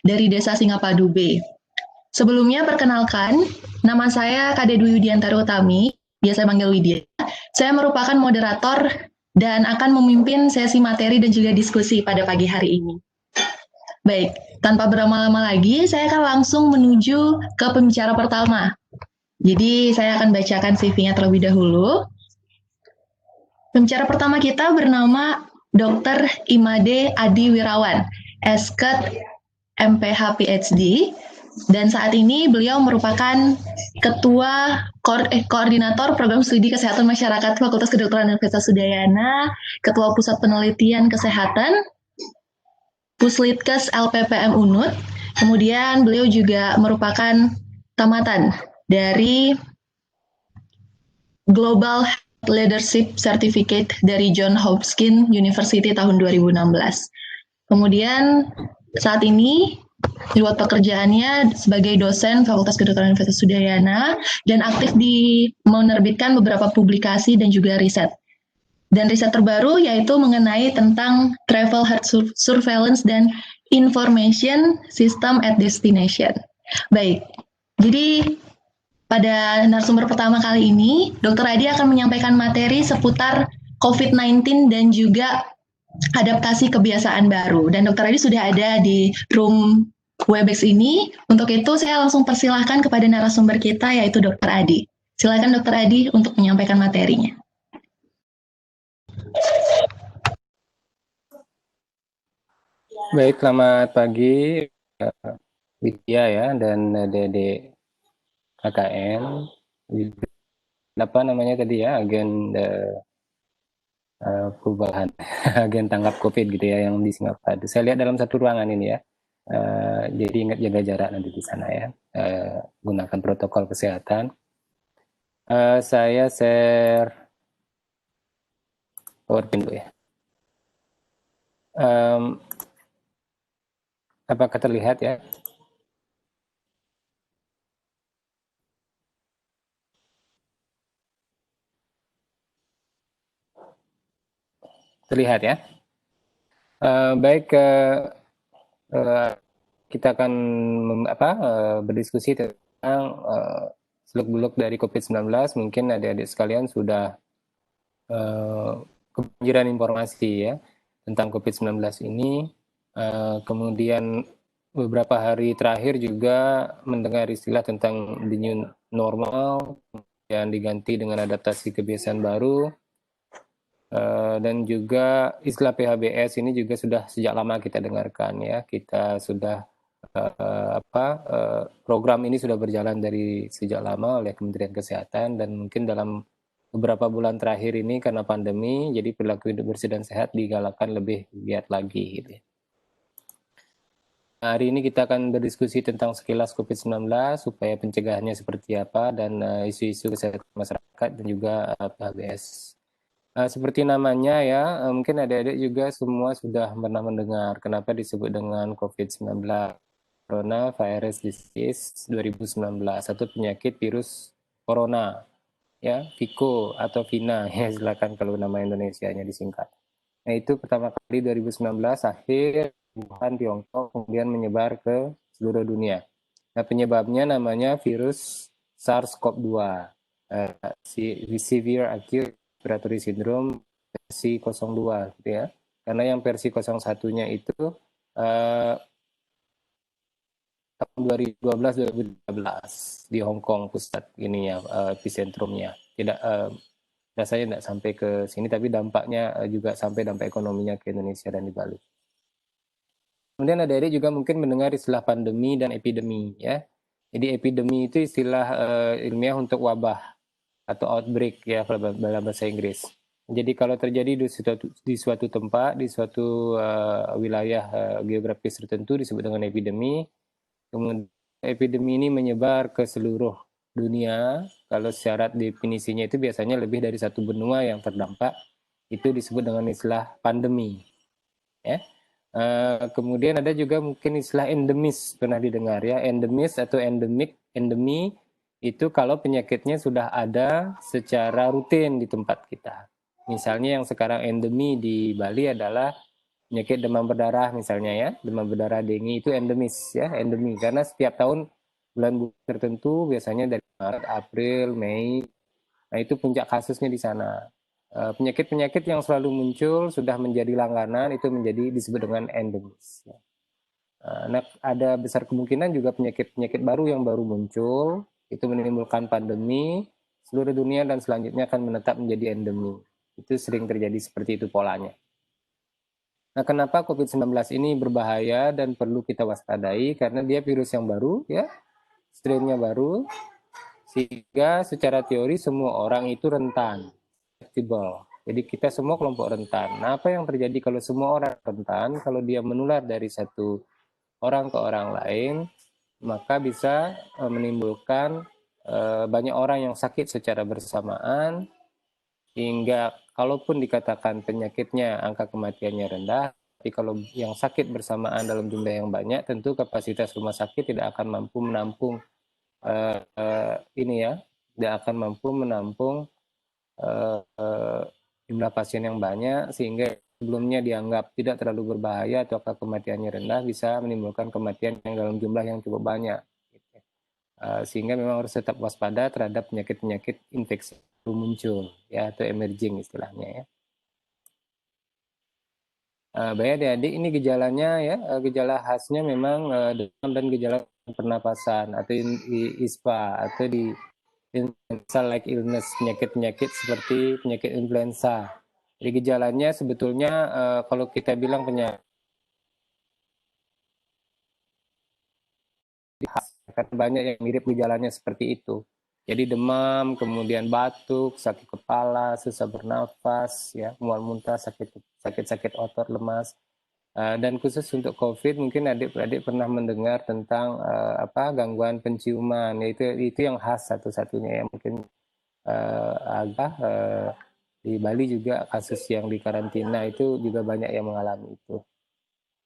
dari Desa Singapadu B. Sebelumnya perkenalkan, nama saya Kade Dwi Widiantara Utami, biasa panggil Widya. Saya merupakan moderator dan akan memimpin sesi materi dan juga diskusi pada pagi hari ini. Baik, tanpa berlama-lama lagi, saya akan langsung menuju ke pembicara pertama. Jadi saya akan bacakan CV-nya terlebih dahulu. Pembicara pertama kita bernama Dr. Imade Adi Wirawan, Esket MPH PhD, dan saat ini beliau merupakan Ketua Koordinator Program Studi Kesehatan Masyarakat Fakultas Kedokteran Universitas Udayana, Ketua Pusat Penelitian Kesehatan, Puslitkes LPPM UNUD, kemudian beliau juga merupakan tamatan dari Global Leadership Certificate dari John Hopkins University tahun 2016. Kemudian saat ini buat pekerjaannya sebagai dosen Fakultas Kedokteran Universitas Udayana dan aktif di menerbitkan beberapa publikasi dan juga riset. Dan riset terbaru yaitu mengenai tentang travel health surveillance dan information system at destination. Baik, jadi pada narasumber pertama kali ini, Dr. Adi akan menyampaikan materi seputar COVID-19 dan juga adaptasi kebiasaan baru. Dan Dr. Adi sudah ada di room Webex ini. Untuk itu saya langsung persilahkan kepada narasumber kita yaitu Dr. Adi. Silakan Dr. Adi untuk menyampaikan materinya. Baik, selamat pagi Widya ya dan Dede KKN. Apa namanya tadi ya, agen perubahan, agen tanggap COVID gitu ya yang di Singapura. Saya lihat dalam satu ruangan ini ya. Jadi ingat jaga jarak nanti di sana ya. Gunakan protokol kesehatan. Saya share PowerPoint dulu ya. Apakah terlihat ya? Terlihat ya? Baik, kita akan berdiskusi tentang seluk-beluk dari COVID-19. Mungkin adik-adik sekalian sudah kebanjiran informasi ya tentang COVID-19 ini. Kemudian beberapa hari terakhir juga mendengar istilah tentang the new normal yang diganti dengan adaptasi kebiasaan baru. Dan juga istilah PHBS ini juga sudah sejak lama kita dengarkan ya. Kita sudah program ini sudah berjalan dari sejak lama oleh Kementerian Kesehatan dan mungkin dalam beberapa bulan terakhir ini karena pandemi jadi perilaku hidup bersih dan sehat digalakkan lebih giat lagi gitu. Hari ini kita akan berdiskusi tentang sekilas COVID-19 supaya pencegahannya seperti apa dan isu-isu kesehatan masyarakat dan juga PHBS. Seperti namanya ya, mungkin adik-adik juga semua sudah pernah mendengar kenapa disebut dengan COVID-19, Coronavirus Disease 2019, satu penyakit virus corona, ya, Vico atau Vina, ya silakan kalau nama Indonesianya disingkat. Nah itu pertama kali 2019 akhir Wuhan, Tiongkok, kemudian menyebar ke seluruh dunia. Nah penyebabnya namanya virus SARS-CoV-2, Severe Acute Respiratory Syndrome versi 02 gitu ya. Karena yang versi 01-nya itu tahun 2012-2013 di Hong Kong pusat ini ya, epicentrumnya. Tidak rasanya tidak sampai ke sini, tapi dampaknya juga sampai dampak ekonominya ke Indonesia dan di Bali. Kemudian adik-adik juga mungkin mendengar istilah pandemi dan epidemi ya. Jadi epidemi itu istilah ilmiah untuk wabah atau outbreak ya dalam bahasa Inggris. Jadi kalau terjadi di suatu tempat, di suatu wilayah geografis tertentu disebut dengan epidemi. Kemudian epidemi ini menyebar ke seluruh dunia. Kalau syarat definisinya itu biasanya lebih dari satu benua yang terdampak. Itu disebut dengan istilah pandemi. Ya. Kemudian ada juga mungkin istilah endemis, pernah didengar ya, endemis atau endemik. Endemi itu kalau penyakitnya sudah ada secara rutin di tempat kita. Misalnya yang sekarang endemi di Bali adalah penyakit demam berdarah misalnya ya, demam berdarah dengue itu endemis ya, endemi karena setiap tahun bulan-bulan tertentu biasanya dari Maret, April, Mei, nah itu puncak kasusnya di sana. Penyakit-penyakit yang selalu muncul sudah menjadi langganan itu menjadi disebut dengan endemis. Nah, ada besar kemungkinan juga penyakit-penyakit baru yang baru muncul itu menimbulkan pandemi seluruh dunia dan selanjutnya akan menetap menjadi endemi. Itu sering terjadi seperti itu polanya. Nah, kenapa COVID-19 ini berbahaya dan perlu kita waspadai? Karena dia virus yang baru, ya, strain-nya baru, sehingga secara teori semua orang itu rentan, susceptible. Jadi kita semua kelompok rentan. Nah, apa yang terjadi kalau semua orang rentan? Kalau dia menular dari satu orang ke orang lain, maka bisa menimbulkan banyak orang yang sakit secara bersamaan, hingga kalaupun dikatakan penyakitnya angka kematiannya rendah, tapi kalau yang sakit bersamaan dalam jumlah yang banyak, tentu kapasitas rumah sakit tidak akan mampu menampung ini ya, tidak akan mampu menampung jumlah pasien yang banyak, sehingga sebelumnya dianggap tidak terlalu berbahaya atau angka kematiannya rendah bisa menimbulkan kematian yang dalam jumlah yang cukup banyak. Sehingga memang harus tetap waspada terhadap penyakit-penyakit infeksi baru muncul ya, atau emerging istilahnya ya. Baik adik-adik, ini gejalanya ya, gejala khasnya memang demam dan gejala pernapasan atau ISPA atau di influenza like illness, penyakit-penyakit seperti penyakit influenza. Jadi gejalanya sebetulnya kalau kita bilang penyakit khas, karena banyak yang mirip gejalanya seperti itu. Jadi demam, kemudian batuk, sakit kepala, susah bernafas, ya, mual muntah, sakit-sakit otot, lemas. Dan khusus untuk COVID, mungkin adik-adik pernah mendengar tentang gangguan penciuman, yaitu itu yang khas satu-satunya ya, mungkin agak di Bali juga kasus yang di karantina itu juga banyak yang mengalami itu.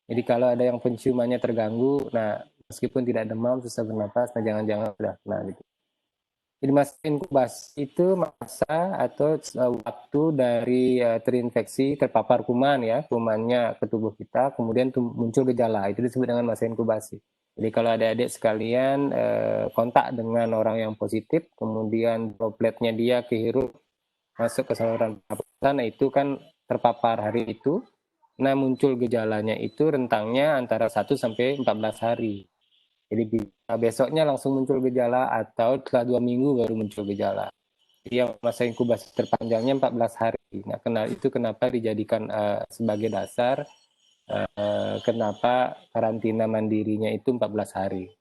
Jadi kalau ada yang penciumannya terganggu, nah meskipun tidak demam, susah bernapas, nah jangan-jangan sudah kena gitu. Jadi masa inkubasi itu masa atau waktu dari terinfeksi, terpapar kuman ya, kumannya ke tubuh kita, kemudian muncul gejala, itu disebut dengan masa inkubasi. Jadi kalau adik-adik sekalian kontak dengan orang yang positif, kemudian dropletnya dia kehirup masuk ke saluran pernapasan, nah itu kan terpapar hari itu. Nah muncul gejalanya itu rentangnya antara 1 sampai 14 hari. Jadi besoknya langsung muncul gejala atau setelah 2 minggu baru muncul gejala. Jadi yang masa inkubasi terpanjangnya 14 hari. Nah, itu kenapa dijadikan sebagai dasar kenapa karantina mandirinya itu 14 hari.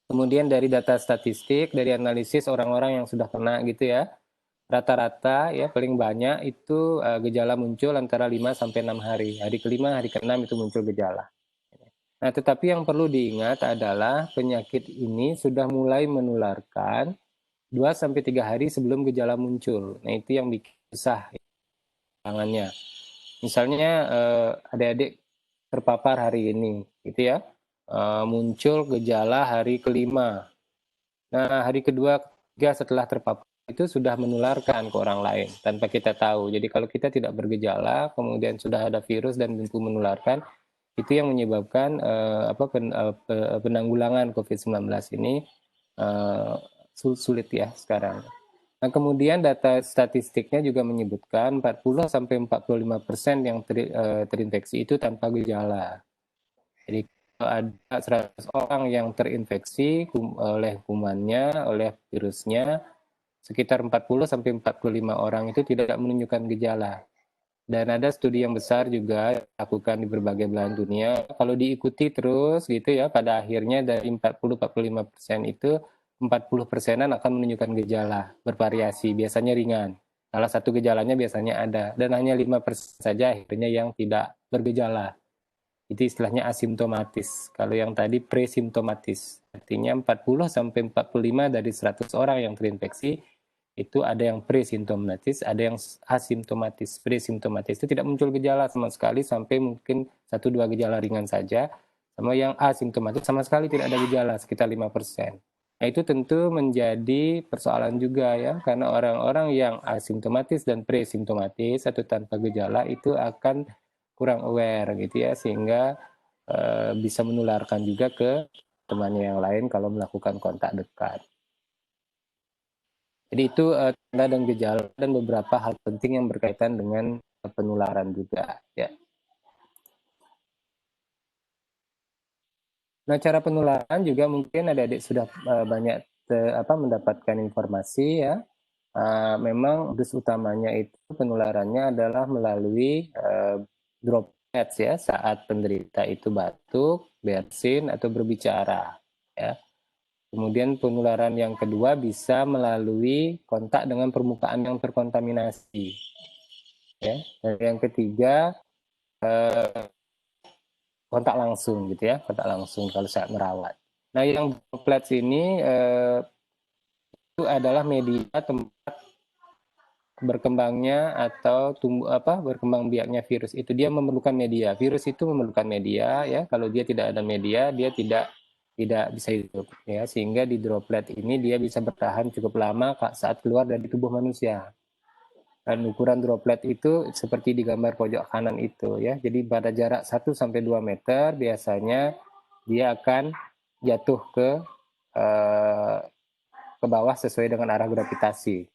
Kemudian dari data statistik, dari analisis orang-orang yang sudah kena gitu ya, rata-rata ya paling banyak itu gejala muncul antara 5 sampai 6 hari. Hari kelima, hari keenam itu muncul gejala. Nah, tetapi yang perlu diingat adalah penyakit ini sudah mulai menularkan 2 sampai 3 hari sebelum gejala muncul. Nah, itu yang bikin susah tangannya. Misalnya adik-adik terpapar hari ini, gitu ya. Muncul gejala hari kelima. Nah, hari kedua, ketiga setelah terpapar itu sudah menularkan ke orang lain tanpa kita tahu. Jadi kalau kita tidak bergejala, kemudian sudah ada virus dan tentu menularkan, itu yang menyebabkan penanggulangan COVID-19 ini sulit ya sekarang. Nah, kemudian data statistiknya juga menyebutkan 40 sampai 45% yang terinfeksi itu tanpa gejala. Jadi kalau ada 100 orang yang terinfeksi oleh kumannya, oleh virusnya, sekitar 40 sampai 45 orang itu tidak menunjukkan gejala. Dan ada studi yang besar juga dilakukan di berbagai belahan dunia. Kalau diikuti terus gitu ya, pada akhirnya dari 40-45% itu 40%-an akan menunjukkan gejala, bervariasi, biasanya ringan. Salah satu gejalanya biasanya ada, dan hanya 5% saja akhirnya yang tidak bergejala. Itu istilahnya asimptomatis. Kalau yang tadi presimptomatis, artinya 40-45 dari 100 orang yang terinfeksi, itu ada yang presimptomatis, ada yang asimptomatis. Presimptomatis itu tidak muncul gejala sama sekali sampai mungkin 1-2 gejala ringan saja, sama yang asimptomatis sama sekali tidak ada gejala, sekitar 5%. Nah, itu tentu menjadi persoalan juga ya, karena orang-orang yang asimptomatis dan presimptomatis atau tanpa gejala itu akan kurang aware gitu ya, sehingga bisa menularkan juga ke temannya yang lain kalau melakukan kontak dekat. Jadi itu tanda dan gejala dan beberapa hal penting yang berkaitan dengan penularan juga ya. Nah, cara penularan juga mungkin adik-adik sudah banyak mendapatkan informasi ya. Memang modus utamanya itu penularannya adalah melalui droplets ya, saat penderita itu batuk, bersin atau berbicara ya. Kemudian penularan yang kedua bisa melalui kontak dengan permukaan yang terkontaminasi ya. Dan yang ketiga kontak langsung gitu ya, kontak langsung kalau saat merawat. Nah, yang droplets ini itu adalah media tempat berkembangnya atau berkembang biaknya virus itu. Dia memerlukan media. Virus itu memerlukan media ya. Kalau dia tidak ada media, dia tidak bisa hidup ya. Sehingga di droplet ini dia bisa bertahan cukup lama saat keluar dari tubuh manusia. Dan ukuran droplet itu seperti di gambar pojok kanan itu ya. Jadi pada jarak 1 sampai 2 meter biasanya dia akan jatuh ke bawah sesuai dengan arah gravitasi.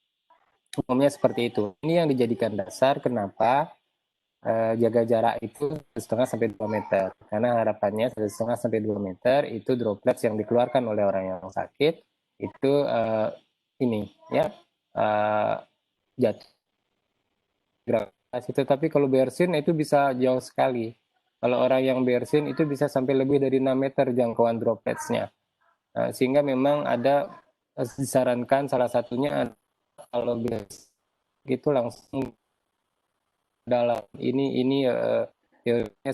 Umumnya seperti itu. Ini yang dijadikan dasar kenapa jaga jarak itu 1,5 sampai 2 meter. Karena harapannya 1,5 sampai 2 meter itu droplets yang dikeluarkan oleh orang yang sakit itu ini ya jatuh gravitasi. Tetapi kalau bersin itu bisa jauh sekali. Kalau orang yang bersin itu bisa sampai lebih dari 6 meter jangkauan dropletsnya. Sehingga memang ada disarankan salah satunya kalau bersin itu langsung dalam ini teorinya.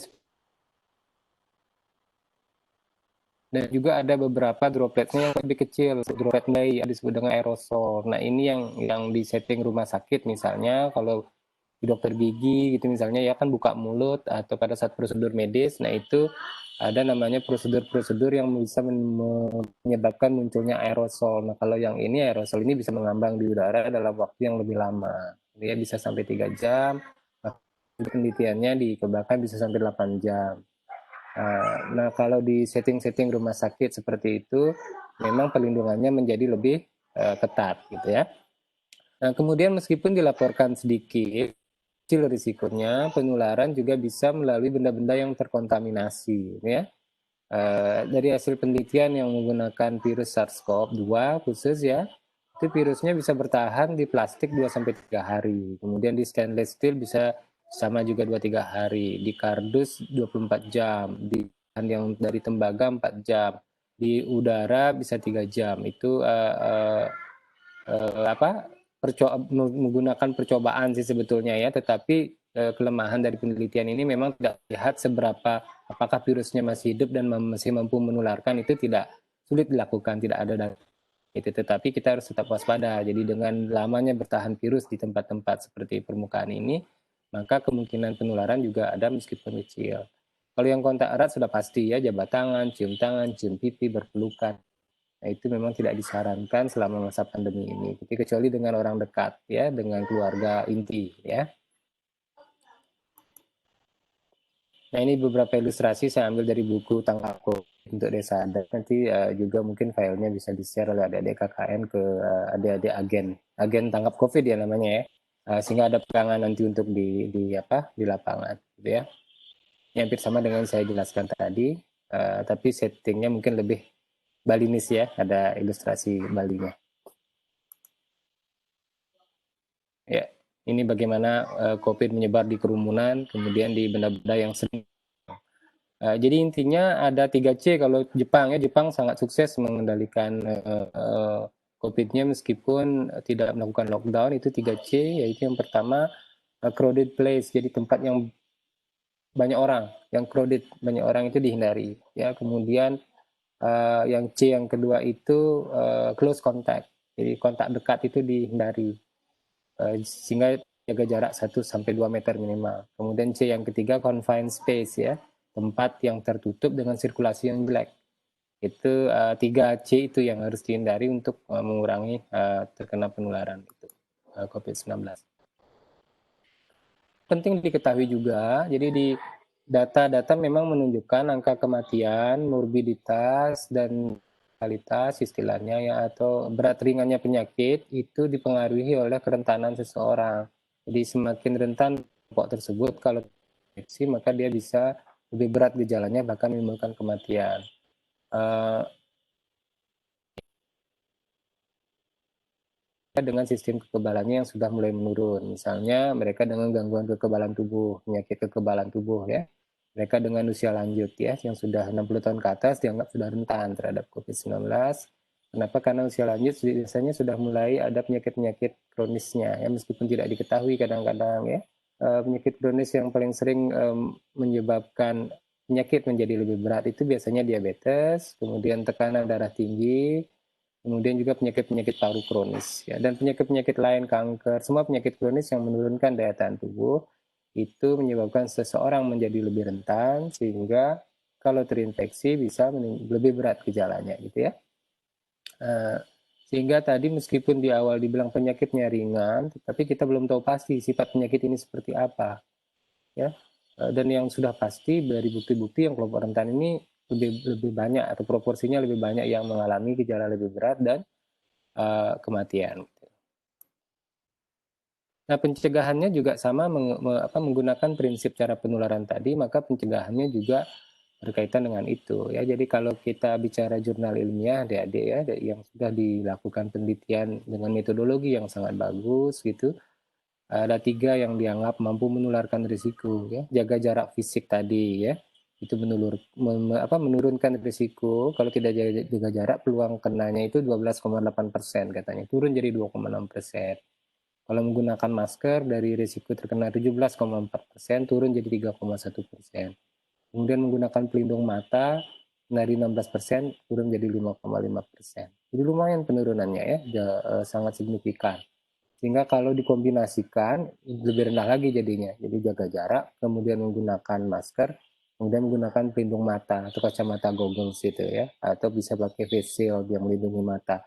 Dan juga ada beberapa dropletnya yang lebih kecil, droplet bayi disebut dengan aerosol. Nah, ini yang di setting rumah sakit misalnya kalau di dokter gigi gitu misalnya ya kan buka mulut atau pada saat prosedur medis. Nah, itu ada namanya prosedur-prosedur yang bisa menyebabkan munculnya aerosol. Nah, kalau yang ini aerosol ini bisa mengambang di udara dalam waktu yang lebih lama. Dia bisa sampai 3 jam. Penelitiannya dikembangkan bisa sampai 8 jam. Nah, kalau di setting-setting rumah sakit seperti itu, memang perlindungannya menjadi lebih ketat, gitu ya. Nah, kemudian meskipun dilaporkan sedikit, kecil risikonya, penularan juga bisa melalui benda-benda yang terkontaminasi, ya. Dari hasil penelitian yang menggunakan virus SARS-CoV-2 khusus ya, itu virusnya bisa bertahan di plastik 2-3 hari. Kemudian di stainless steel bisa sama juga 2-3 hari, di kardus 24 jam, di bahan yang dari tembaga 4 jam, di udara bisa 3 jam. Itu menggunakan percobaan sih sebetulnya ya, tetapi kelemahan dari penelitian ini memang tidak lihat seberapa apakah virusnya masih hidup dan masih mampu menularkan, itu tidak sulit dilakukan, tidak ada data itu, tetapi kita harus tetap waspada. Jadi dengan lamanya bertahan virus di tempat-tempat seperti permukaan ini, maka kemungkinan penularan juga ada meskipun kecil. Kalau yang kontak erat sudah pasti ya, jabat tangan, cium pipi, berpelukan. Nah, itu memang tidak disarankan selama masa pandemi ini, kecuali dengan orang dekat ya, dengan keluarga inti ya. Nah, ini beberapa ilustrasi saya ambil dari buku Tangkap COVID untuk Desa Adat. Nanti juga mungkin filenya bisa di-share oleh adik-adik KKN ke adik-adik agen Tangkap COVID ya namanya ya. Sehingga ada pegangan nanti untuk di lapangan gitu ya. Yang hampir sama dengan saya jelaskan tadi, tapi settingnya mungkin lebih Balinis ya, ada ilustrasi Balinya. Ya, ini bagaimana COVID menyebar di kerumunan, kemudian di benda-benda yang sering. Jadi intinya ada 3C kalau Jepang ya, Jepang sangat sukses mengendalikan COVID-nya meskipun tidak melakukan lockdown. Itu 3C, yaitu yang pertama crowded place, jadi tempat yang banyak orang, yang crowded, banyak orang itu dihindari. Ya, kemudian yang C yang kedua itu close contact, jadi kontak dekat itu dihindari sehingga jaga jarak 1-2 meter minimal. Kemudian C yang ketiga confined space ya, tempat yang tertutup dengan sirkulasi yang jelek. Itu 3C itu yang harus dihindari untuk mengurangi terkena penularan itu COVID-19. penting diketahui juga, jadi di data-data memang menunjukkan angka kematian, morbiditas, dan kualitas istilahnya ya, atau berat ringannya penyakit itu dipengaruhi oleh kerentanan seseorang. Jadi semakin rentan kelompok tersebut kalau terinfeksi, maka dia bisa lebih berat gejalanya bahkan menimbulkan kematian. Dengan sistem kekebalannya yang sudah mulai menurun. Misalnya mereka dengan gangguan kekebalan tubuh, penyakit kekebalan tubuh ya. Mereka dengan usia lanjut ya, yang sudah 60 tahun ke atas dianggap sudah rentan terhadap COVID-19. Kenapa? Karena usia lanjut biasanya sudah mulai ada penyakit-penyakit kronisnya ya, meskipun tidak diketahui kadang-kadang ya. Penyakit kronis yang paling sering menyebabkan penyakit menjadi lebih berat itu biasanya diabetes, kemudian tekanan darah tinggi, kemudian juga penyakit-penyakit paru kronis ya, dan penyakit-penyakit lain, kanker, semua penyakit kronis yang menurunkan daya tahan tubuh itu menyebabkan seseorang menjadi lebih rentan sehingga kalau terinfeksi bisa lebih berat gejalanya gitu ya. Sehingga tadi meskipun di awal dibilang penyakitnya ringan, tapi kita belum tahu pasti sifat penyakit ini seperti apa ya. Dan yang sudah pasti dari bukti-bukti yang kelompok rentan ini lebih banyak atau proporsinya lebih banyak yang mengalami gejala lebih berat dan kematian. Nah, pencegahannya juga sama menggunakan prinsip cara penularan tadi, maka pencegahannya juga berkaitan dengan itu ya. Jadi kalau kita bicara jurnal ilmiah adik-adik ya, yang sudah dilakukan penelitian dengan metodologi yang sangat bagus gitu, ada 3 yang dianggap mampu menularkan risiko ya. Jaga jarak fisik tadi ya, itu menurunkan risiko. Kalau tidak jaga jarak, peluang kenanya itu 12,8% katanya, turun jadi 2,6%. Kalau menggunakan masker dari risiko terkena 17,4% turun jadi 3,1%. Kemudian menggunakan pelindung mata dari 16% turun jadi 5,5%. Jadi lumayan penurunannya ya, sangat signifikan. Sehingga kalau dikombinasikan lebih rendah lagi jadinya. Jadi jaga jarak, kemudian menggunakan masker, kemudian menggunakan pelindung mata atau kacamata goggles itu ya, atau bisa pakai face shield yang melindungi mata.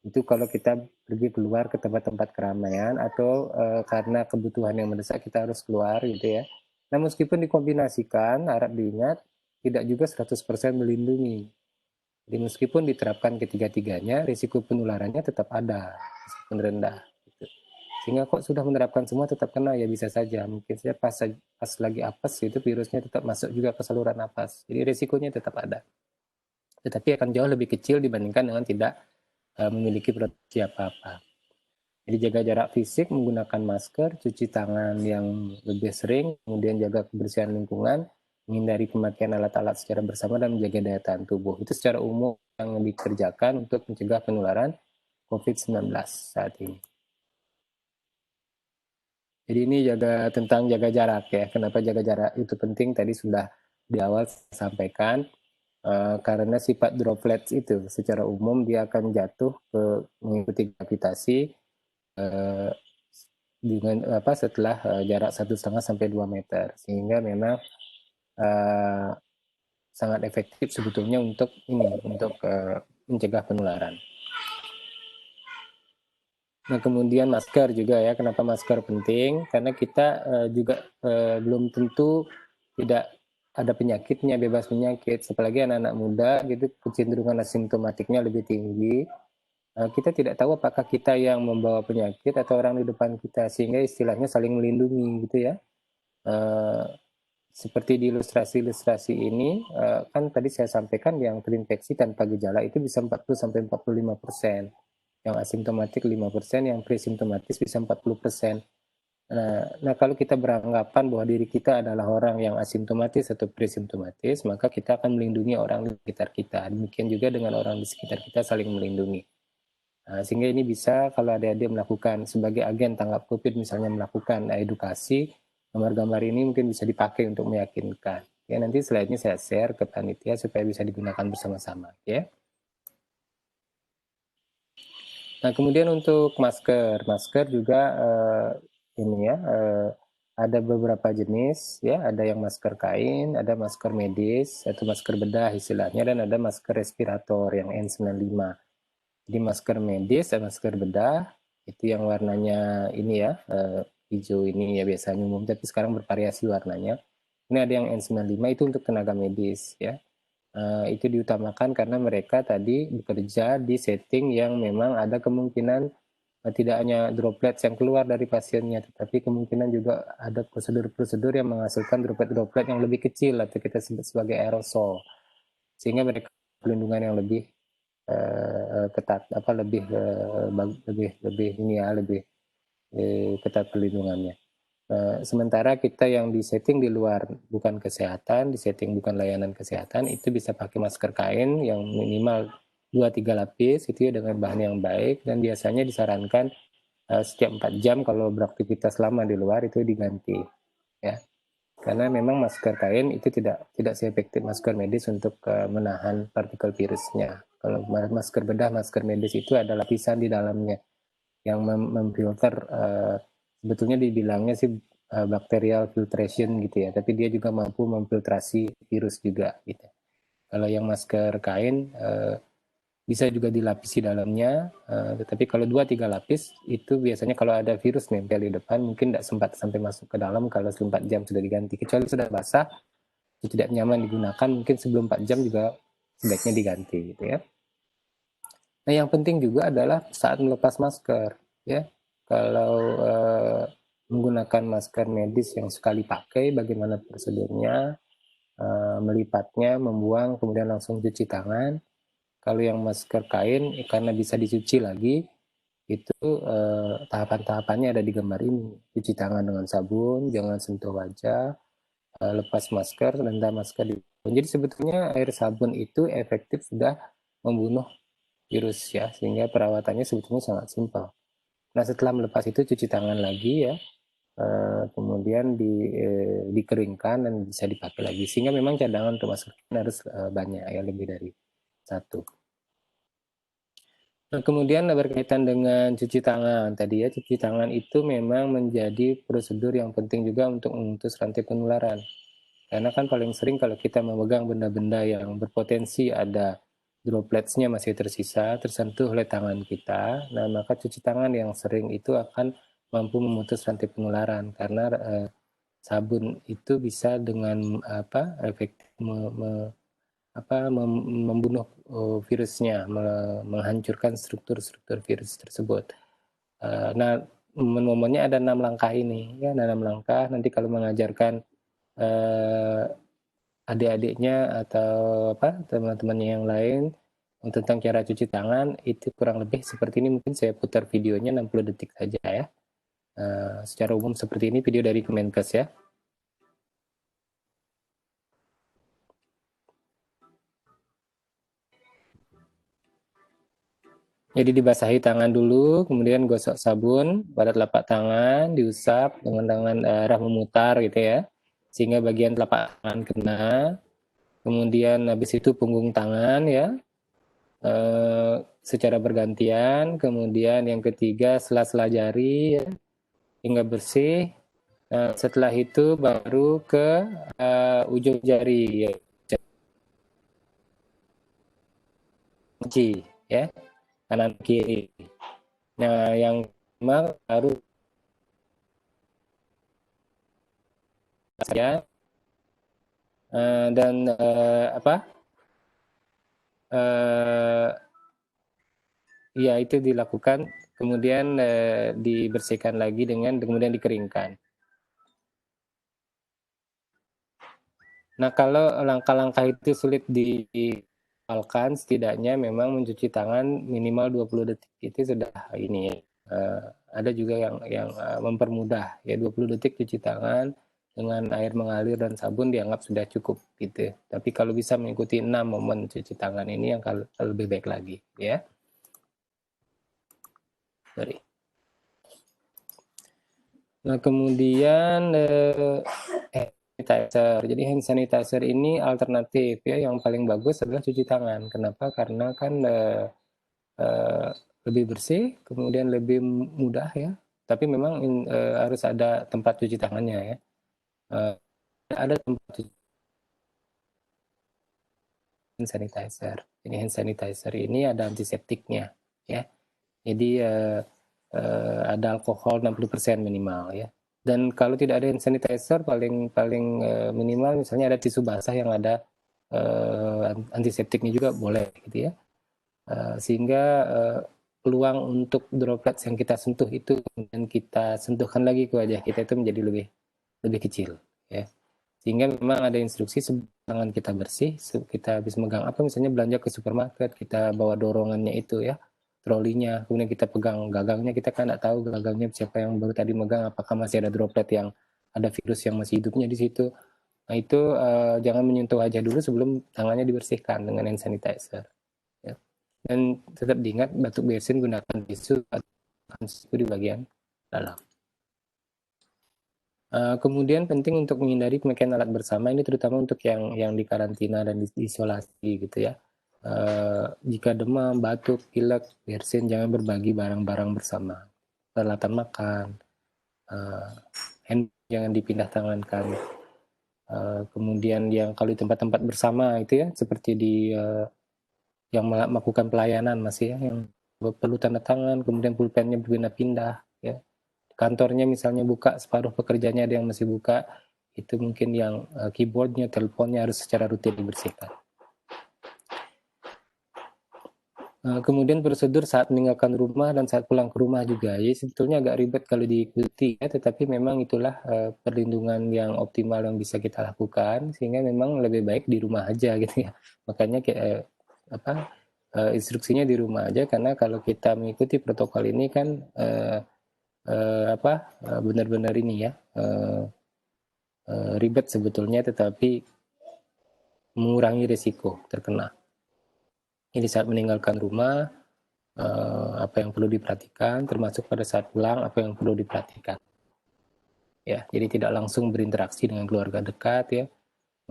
Itu kalau kita pergi keluar ke tempat-tempat keramaian atau karena kebutuhan yang mendesak kita harus keluar gitu ya. Nah, meskipun dikombinasikan, harap diingat tidak juga 100% melindungi. Jadi meskipun diterapkan ketiga-tiganya, risiko penularannya tetap ada, meskipun rendah. Gitu. Sehingga kok sudah menerapkan semua tetap kena, ya bisa saja. Mungkin saja pas lagi apes itu virusnya tetap masuk juga ke saluran napas. Jadi risikonya tetap ada. Tetapi akan jauh lebih kecil dibandingkan dengan tidak memiliki proteksi apa-apa. Jadi jaga jarak fisik, menggunakan masker, cuci tangan yang lebih sering, kemudian jaga kebersihan lingkungan, menghindari pemakaian alat-alat secara bersama dan menjaga daya tahan tubuh. Itu secara umum yang dikerjakan untuk mencegah penularan COVID-19 saat ini. Jadi ini tentang jaga jarak ya. Kenapa jaga jarak itu penting? Tadi sudah di awal sampaikan. Karena sifat droplets itu secara umum dia akan jatuh ke mengikuti gravitasi dengan setelah jarak 1,5 sampai 2 meter, sehingga memang sangat efektif sebetulnya untuk mencegah penularan. Nah, kemudian masker juga ya. Kenapa masker penting? Karena kita juga belum tentu tidak ada penyakitnya, bebas penyakit. Apalagi anak-anak muda gitu, kecenderungan asimptomatiknya lebih tinggi. Kita tidak tahu apakah kita yang membawa penyakit atau orang di depan kita, sehingga istilahnya saling melindungi gitu ya. Seperti di ilustrasi-ilustrasi ini, kan tadi saya sampaikan yang terinfeksi tanpa gejala itu bisa 40-45%. Yang asimptomatik 5%, yang presimptomatis bisa 40%. Nah, kalau kita beranggapan bahwa diri kita adalah orang yang asimptomatis atau presimptomatis, maka kita akan melindungi orang di sekitar kita. Demikian juga dengan orang di sekitar kita saling melindungi. Sehingga ini bisa kalau adik-adik melakukan sebagai agen tanggap COVID, misalnya melakukan edukasi, gambar-gambar ini mungkin bisa dipakai untuk meyakinkan. Ya, nanti slide-nya saya share ke panitia supaya bisa digunakan bersama-sama. Ya. Nah, kemudian untuk masker juga ini ya ada beberapa jenis ya, ada yang masker kain, ada masker medis atau masker bedah istilahnya, dan ada masker respirator yang N95. Jadi masker medis dan masker bedah itu yang warnanya ini ya hijau ini ya biasanya umum, tapi sekarang bervariasi warnanya. Ini ada yang N95 itu untuk tenaga medis ya. Itu diutamakan karena mereka tadi bekerja di setting yang memang ada kemungkinan tidak hanya droplet yang keluar dari pasiennya, tetapi kemungkinan juga ada prosedur-prosedur yang menghasilkan droplet-droplet yang lebih kecil atau kita sebut sebagai aerosol, sehingga mereka perlindungan yang lebih ketat, lebih ini ya, lebih ketat perlindungannya. Sementara kita yang di setting di luar bukan kesehatan, di setting bukan layanan kesehatan, itu bisa pakai masker kain yang minimal 2-3 lapis itu ya dengan bahan yang baik, dan biasanya disarankan setiap 4 jam kalau beraktivitas lama di luar itu diganti ya. Karena memang masker kain itu tidak seefektif masker medis untuk menahan partikel virusnya. Kalau masker bedah, masker medis itu ada lapisan di dalamnya yang memfilter sebetulnya dibilangnya sih bacterial filtration gitu ya, tapi dia juga mampu memfiltrasi virus juga gitu. Kalau yang masker kain bisa juga dilapisi dalamnya, tetapi kalau 2-3 lapis itu biasanya kalau ada virus nempel di depan mungkin tidak sempat sampai masuk ke dalam kalau 4 jam sudah diganti, kecuali sudah basah itu tidak nyaman digunakan, mungkin sebelum 4 jam juga sebaiknya diganti gitu ya. Nah yang penting juga adalah saat melepas masker ya, kalau menggunakan masker medis yang sekali pakai bagaimana prosedurnya, melipatnya, membuang, kemudian langsung cuci tangan. Kalau yang masker kain karena bisa dicuci lagi, itu tahapan-tahapannya ada di gambar ini. Cuci tangan dengan sabun, jangan sentuh wajah, lepas masker, rendam masker di. Jadi sebetulnya air sabun itu efektif sudah membunuh virus ya, sehingga perawatannya sebetulnya sangat simpel. Nah setelah melepas itu cuci tangan lagi ya, kemudian dikeringkan dan bisa dipakai lagi, sehingga memang cadangan untuk masker harus banyak ya, lebih dari satu. Nah, kemudian berkaitan dengan cuci tangan tadi ya, cuci tangan itu memang menjadi prosedur yang penting juga untuk memutus rantai penularan. Karena kan paling sering kalau kita memegang benda-benda yang berpotensi ada dropletsnya masih tersisa, tersentuh oleh tangan kita, nah maka cuci tangan yang sering itu akan mampu memutus rantai penularan karena sabun itu bisa dengan efektif membunuh virusnya, menghancurkan struktur-struktur virus tersebut. Nah, momennya ada 6 langkah ini, ya, 6 langkah. Nanti kalau mengajarkan adik-adiknya atau teman-temannya yang lain tentang cara cuci tangan, itu kurang lebih seperti ini. Mungkin saya putar videonya 60 detik saja ya. Secara umum seperti ini video dari Kemenkes ya. Jadi dibasahi tangan dulu, kemudian gosok sabun pada telapak tangan, diusap dengan tangan arah memutar gitu ya, sehingga bagian telapak tangan kena. Kemudian habis itu punggung tangan ya, secara bergantian. Kemudian yang ketiga sela-sela jari ya, hingga bersih. Nah, setelah itu baru ke ujung jari ya, kunci ya, kanan kiri. Nah, yang memang baru saja dan ya itu dilakukan, kemudian dibersihkan lagi dengan kemudian dikeringkan. Nah kalau langkah-langkah itu sulit dihafalkan, setidaknya memang mencuci tangan minimal 20 detik itu sudah ini ya. Ada juga yang mempermudah ya, 20 detik cuci tangan dengan air mengalir dan sabun dianggap sudah cukup gitu. Tapi kalau bisa mengikuti 6 momen cuci tangan ini yang lebih baik lagi ya. Sorry. Nah kemudian sanitizer. Jadi hand sanitizer ini alternatif ya, yang paling bagus adalah cuci tangan. Kenapa? Karena kan lebih bersih, kemudian lebih mudah ya. Tapi memang harus ada tempat cuci tangannya ya. Ada tempat cuci hand sanitizer. Ini hand sanitizer ini ada antiseptiknya ya. Jadi ada alkohol 60% minimal ya. Dan kalau tidak ada hand sanitizer, paling minimal misalnya ada tisu basah yang ada antiseptiknya juga boleh gitu ya. Sehingga peluang untuk droplets yang kita sentuh itu dan kita sentuhkan lagi ke wajah kita itu menjadi lebih kecil ya. Sehingga memang ada instruksi tangan kita bersih, kita habis megang apa misalnya belanja ke supermarket, kita bawa dorongannya itu ya, trolinya, kemudian kita pegang gagangnya, kita kan nggak tahu gagangnya siapa yang baru tadi megang, apakah masih ada droplet yang ada virus yang masih hidupnya di situ. Nah itu jangan menyentuh wajah dulu sebelum tangannya dibersihkan dengan hand sanitizer. Ya. Dan tetap diingat batuk bersin gunakan tisu atau di bagian dalam. Kemudian penting untuk menghindari pemakaian alat bersama ini terutama untuk yang di karantina dan diisolasi gitu ya. Jika demam, batuk, pilek, bersin jangan berbagi barang-barang bersama. Peralatan makan, hand jangan dipindah tangankan. Kemudian yang kalau di tempat-tempat bersama itu ya seperti di yang melakukan pelayanan masih ya yang perlu tanda tangan, kemudian pulpennya berpindah-pindah ya. Kantornya misalnya buka, separuh pekerjanya ada yang masih buka, itu mungkin yang keyboardnya, teleponnya harus secara rutin dibersihkan. Kemudian prosedur saat meninggalkan rumah dan saat pulang ke rumah juga, ya sebetulnya agak ribet kalau diikuti ya, tetapi memang itulah perlindungan yang optimal yang bisa kita lakukan, sehingga memang lebih baik di rumah aja gitu ya. Makanya instruksinya di rumah aja, karena kalau kita mengikuti protokol ini kan benar-benar ini ya ribet sebetulnya, tetapi mengurangi risiko terkena. Jadi saat meninggalkan rumah apa yang perlu diperhatikan, termasuk pada saat pulang apa yang perlu diperhatikan. Ya, jadi tidak langsung berinteraksi dengan keluarga dekat ya.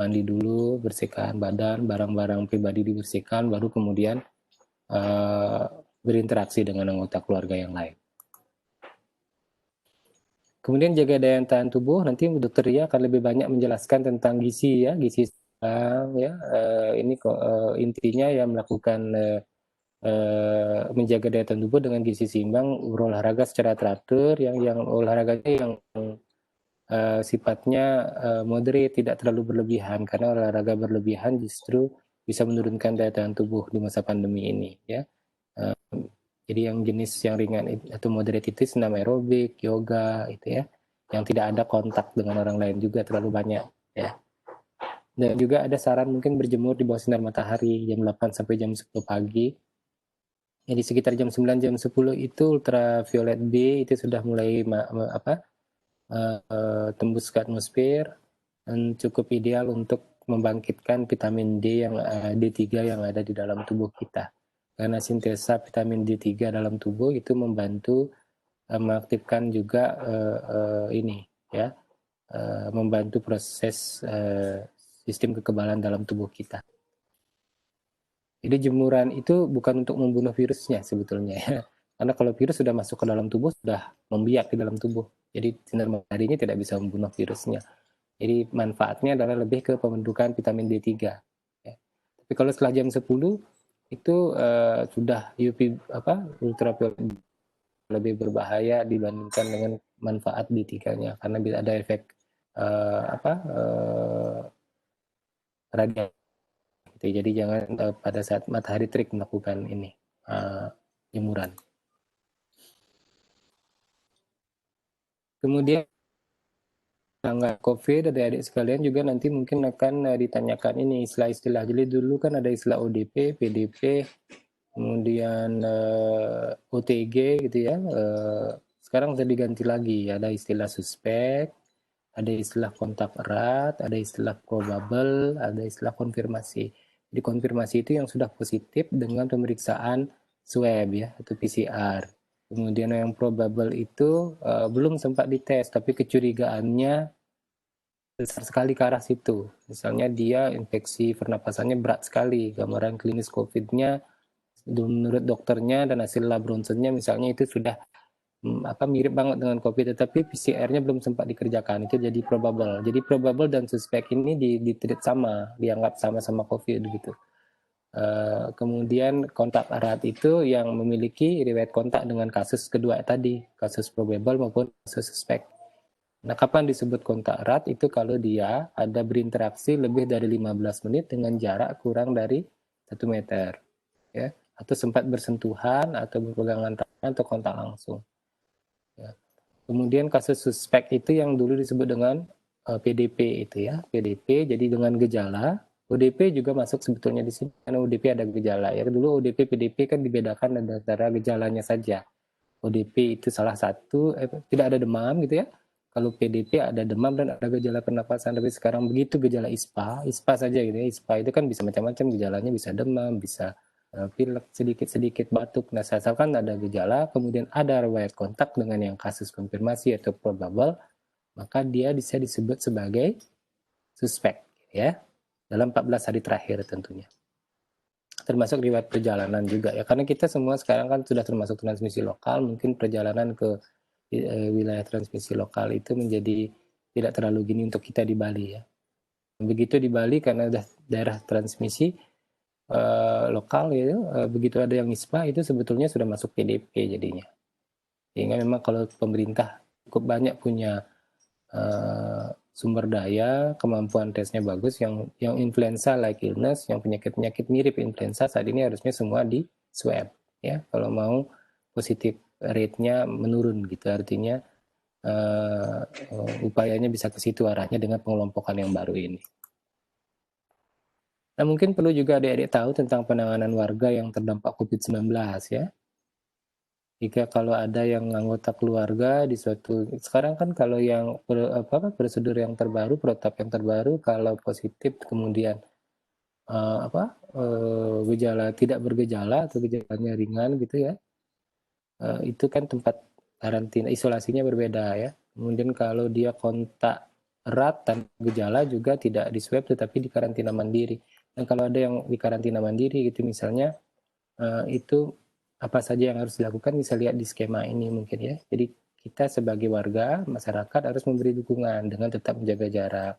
Mandi dulu, bersihkan badan, barang-barang pribadi dibersihkan, baru kemudian berinteraksi dengan anggota keluarga yang lain. Kemudian jaga daya tahan tubuh, nanti Dokter Ria akan lebih banyak menjelaskan tentang gizi ya, gizi ya. Ini intinya ya melakukan menjaga daya tahan tubuh dengan gizi seimbang, berolahraga secara teratur, yang olahraganya yang sifatnya moderate, tidak terlalu berlebihan, karena olahraga berlebihan justru bisa menurunkan daya tahan tubuh di masa pandemi ini ya. Jadi yang jenis yang ringan atau moderate itu senam aerobik, yoga itu ya, yang tidak ada kontak dengan orang lain juga terlalu banyak ya. Dan juga ada saran mungkin berjemur di bawah sinar matahari jam 8 sampai jam 10 pagi. Jadi sekitar jam 9 jam 10 itu ultraviolet B itu sudah mulai tembus ke atmosfer dan cukup ideal untuk membangkitkan vitamin D yang D3 yang ada di dalam tubuh kita. Karena sintesa vitamin D3 dalam tubuh itu membantu mengaktifkan juga ini ya, membantu proses sistem kekebalan dalam tubuh kita. Jadi jemuran itu bukan untuk membunuh virusnya sebetulnya ya. Karena kalau virus sudah masuk ke dalam tubuh sudah membiak di dalam tubuh. Jadi sinar mataharinya tidak bisa membunuh virusnya. Jadi manfaatnya adalah lebih ke pembentukan vitamin D3. Ya. Tapi kalau setelah jam 10 itu sudah UV ultraviolet lebih berbahaya dibandingkan dengan manfaat D3-nya karena bisa ada efek radiasi. Jadi jangan pada saat matahari terik melakukan ini jemuran. Kemudian tanggal COVID, adik-adik sekalian juga nanti mungkin akan ditanyakan ini istilah-istilah. Jadi dulu kan ada istilah ODP, PDP, kemudian OTG gitu ya. Sekarang sudah diganti lagi, ada istilah suspek, ada istilah kontak erat, ada istilah probable, ada istilah konfirmasi. Jadi konfirmasi itu yang sudah positif dengan pemeriksaan swab ya atau PCR. Kemudian yang probable itu belum sempat dites, tapi kecurigaannya besar sekali ke arah situ. Misalnya dia infeksi pernapasannya berat sekali, gambaran klinis COVID-nya menurut dokternya dan hasil lab ronsennya misalnya itu sudah mirip banget dengan COVID, tetapi PCR-nya belum sempat dikerjakan, itu jadi probable. Jadi probable dan suspek ini ditreat sama, dianggap sama-sama COVID gitu. Kemudian kontak erat itu yang memiliki riwayat kontak dengan kasus kedua tadi, kasus probable maupun kasus suspek. Nah, kapan disebut kontak erat? Itu kalau dia ada berinteraksi lebih dari 15 menit dengan jarak kurang dari 1 meter. Ya, atau sempat bersentuhan atau berpegangan tangan atau kontak langsung. Ya. Kemudian kasus suspek itu yang dulu disebut dengan PDP itu ya, PDP jadi dengan gejala. ODP juga masuk sebetulnya di sini karena ODP ada gejala ya. Dulu ODP PDP kan dibedakan antara gejalanya saja. ODP itu salah satu tidak ada demam gitu ya. Kalau PDP ada demam dan ada gejala pernapasan. Tapi sekarang begitu gejala ISPA saja gitu ya. ISPA itu kan bisa macam-macam gejalanya, bisa demam, bisa pilek sedikit-sedikit batuk. Nah, asalkan ada gejala, kemudian ada riwayat kontak dengan yang kasus konfirmasi atau probable, maka dia bisa disebut sebagai suspek ya. Dalam 14 hari terakhir tentunya. Termasuk riwayat perjalanan juga ya, karena kita semua sekarang kan sudah termasuk transmisi lokal, mungkin perjalanan ke wilayah transmisi lokal itu menjadi tidak terlalu gini untuk kita di Bali ya. Begitu di Bali karena udah daerah transmisi lokal ya, begitu ada yang ISPA itu sebetulnya sudah masuk PDP jadinya. Sehingga memang kalau pemerintah cukup banyak punya sumber daya, kemampuan tesnya bagus, yang influenza like illness, yang penyakit-penyakit mirip influenza saat ini harusnya semua di swab ya, kalau mau positif rate-nya menurun gitu, artinya upayanya bisa ke situ arahnya dengan pengelompokan yang baru ini. Nah, mungkin perlu juga adik-adik tahu tentang penanganan warga yang terdampak COVID-19 ya. Jika kalau ada yang anggota keluarga di suatu, sekarang kan kalau yang prosedur yang terbaru, protap yang terbaru, kalau positif kemudian gejala tidak bergejala atau gejalanya ringan gitu ya, itu kan tempat karantina isolasinya berbeda ya. Kemudian kalau dia kontak erat tanpa gejala juga tidak di swab tetapi di karantina mandiri. Dan kalau ada yang di karantina mandiri gitu misalnya, itu apa saja yang harus dilakukan bisa lihat di skema ini mungkin ya. Jadi kita sebagai warga masyarakat harus memberi dukungan dengan tetap menjaga jarak,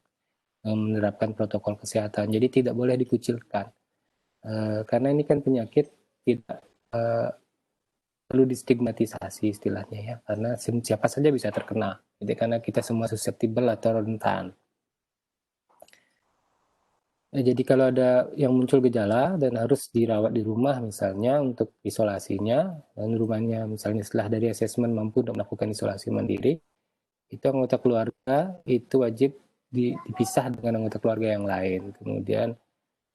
menerapkan protokol kesehatan. Jadi tidak boleh dikucilkan karena ini kan penyakit tidak perlu distigmatisasi istilahnya ya, karena siapa saja bisa terkena. Jadi karena kita semua susceptible atau rentan. Nah, jadi kalau ada yang muncul gejala dan harus dirawat di rumah misalnya untuk isolasinya, dan rumahnya misalnya setelah dari asesmen mampu untuk melakukan isolasi mandiri, itu anggota keluarga itu wajib dipisah dengan anggota keluarga yang lain. Kemudian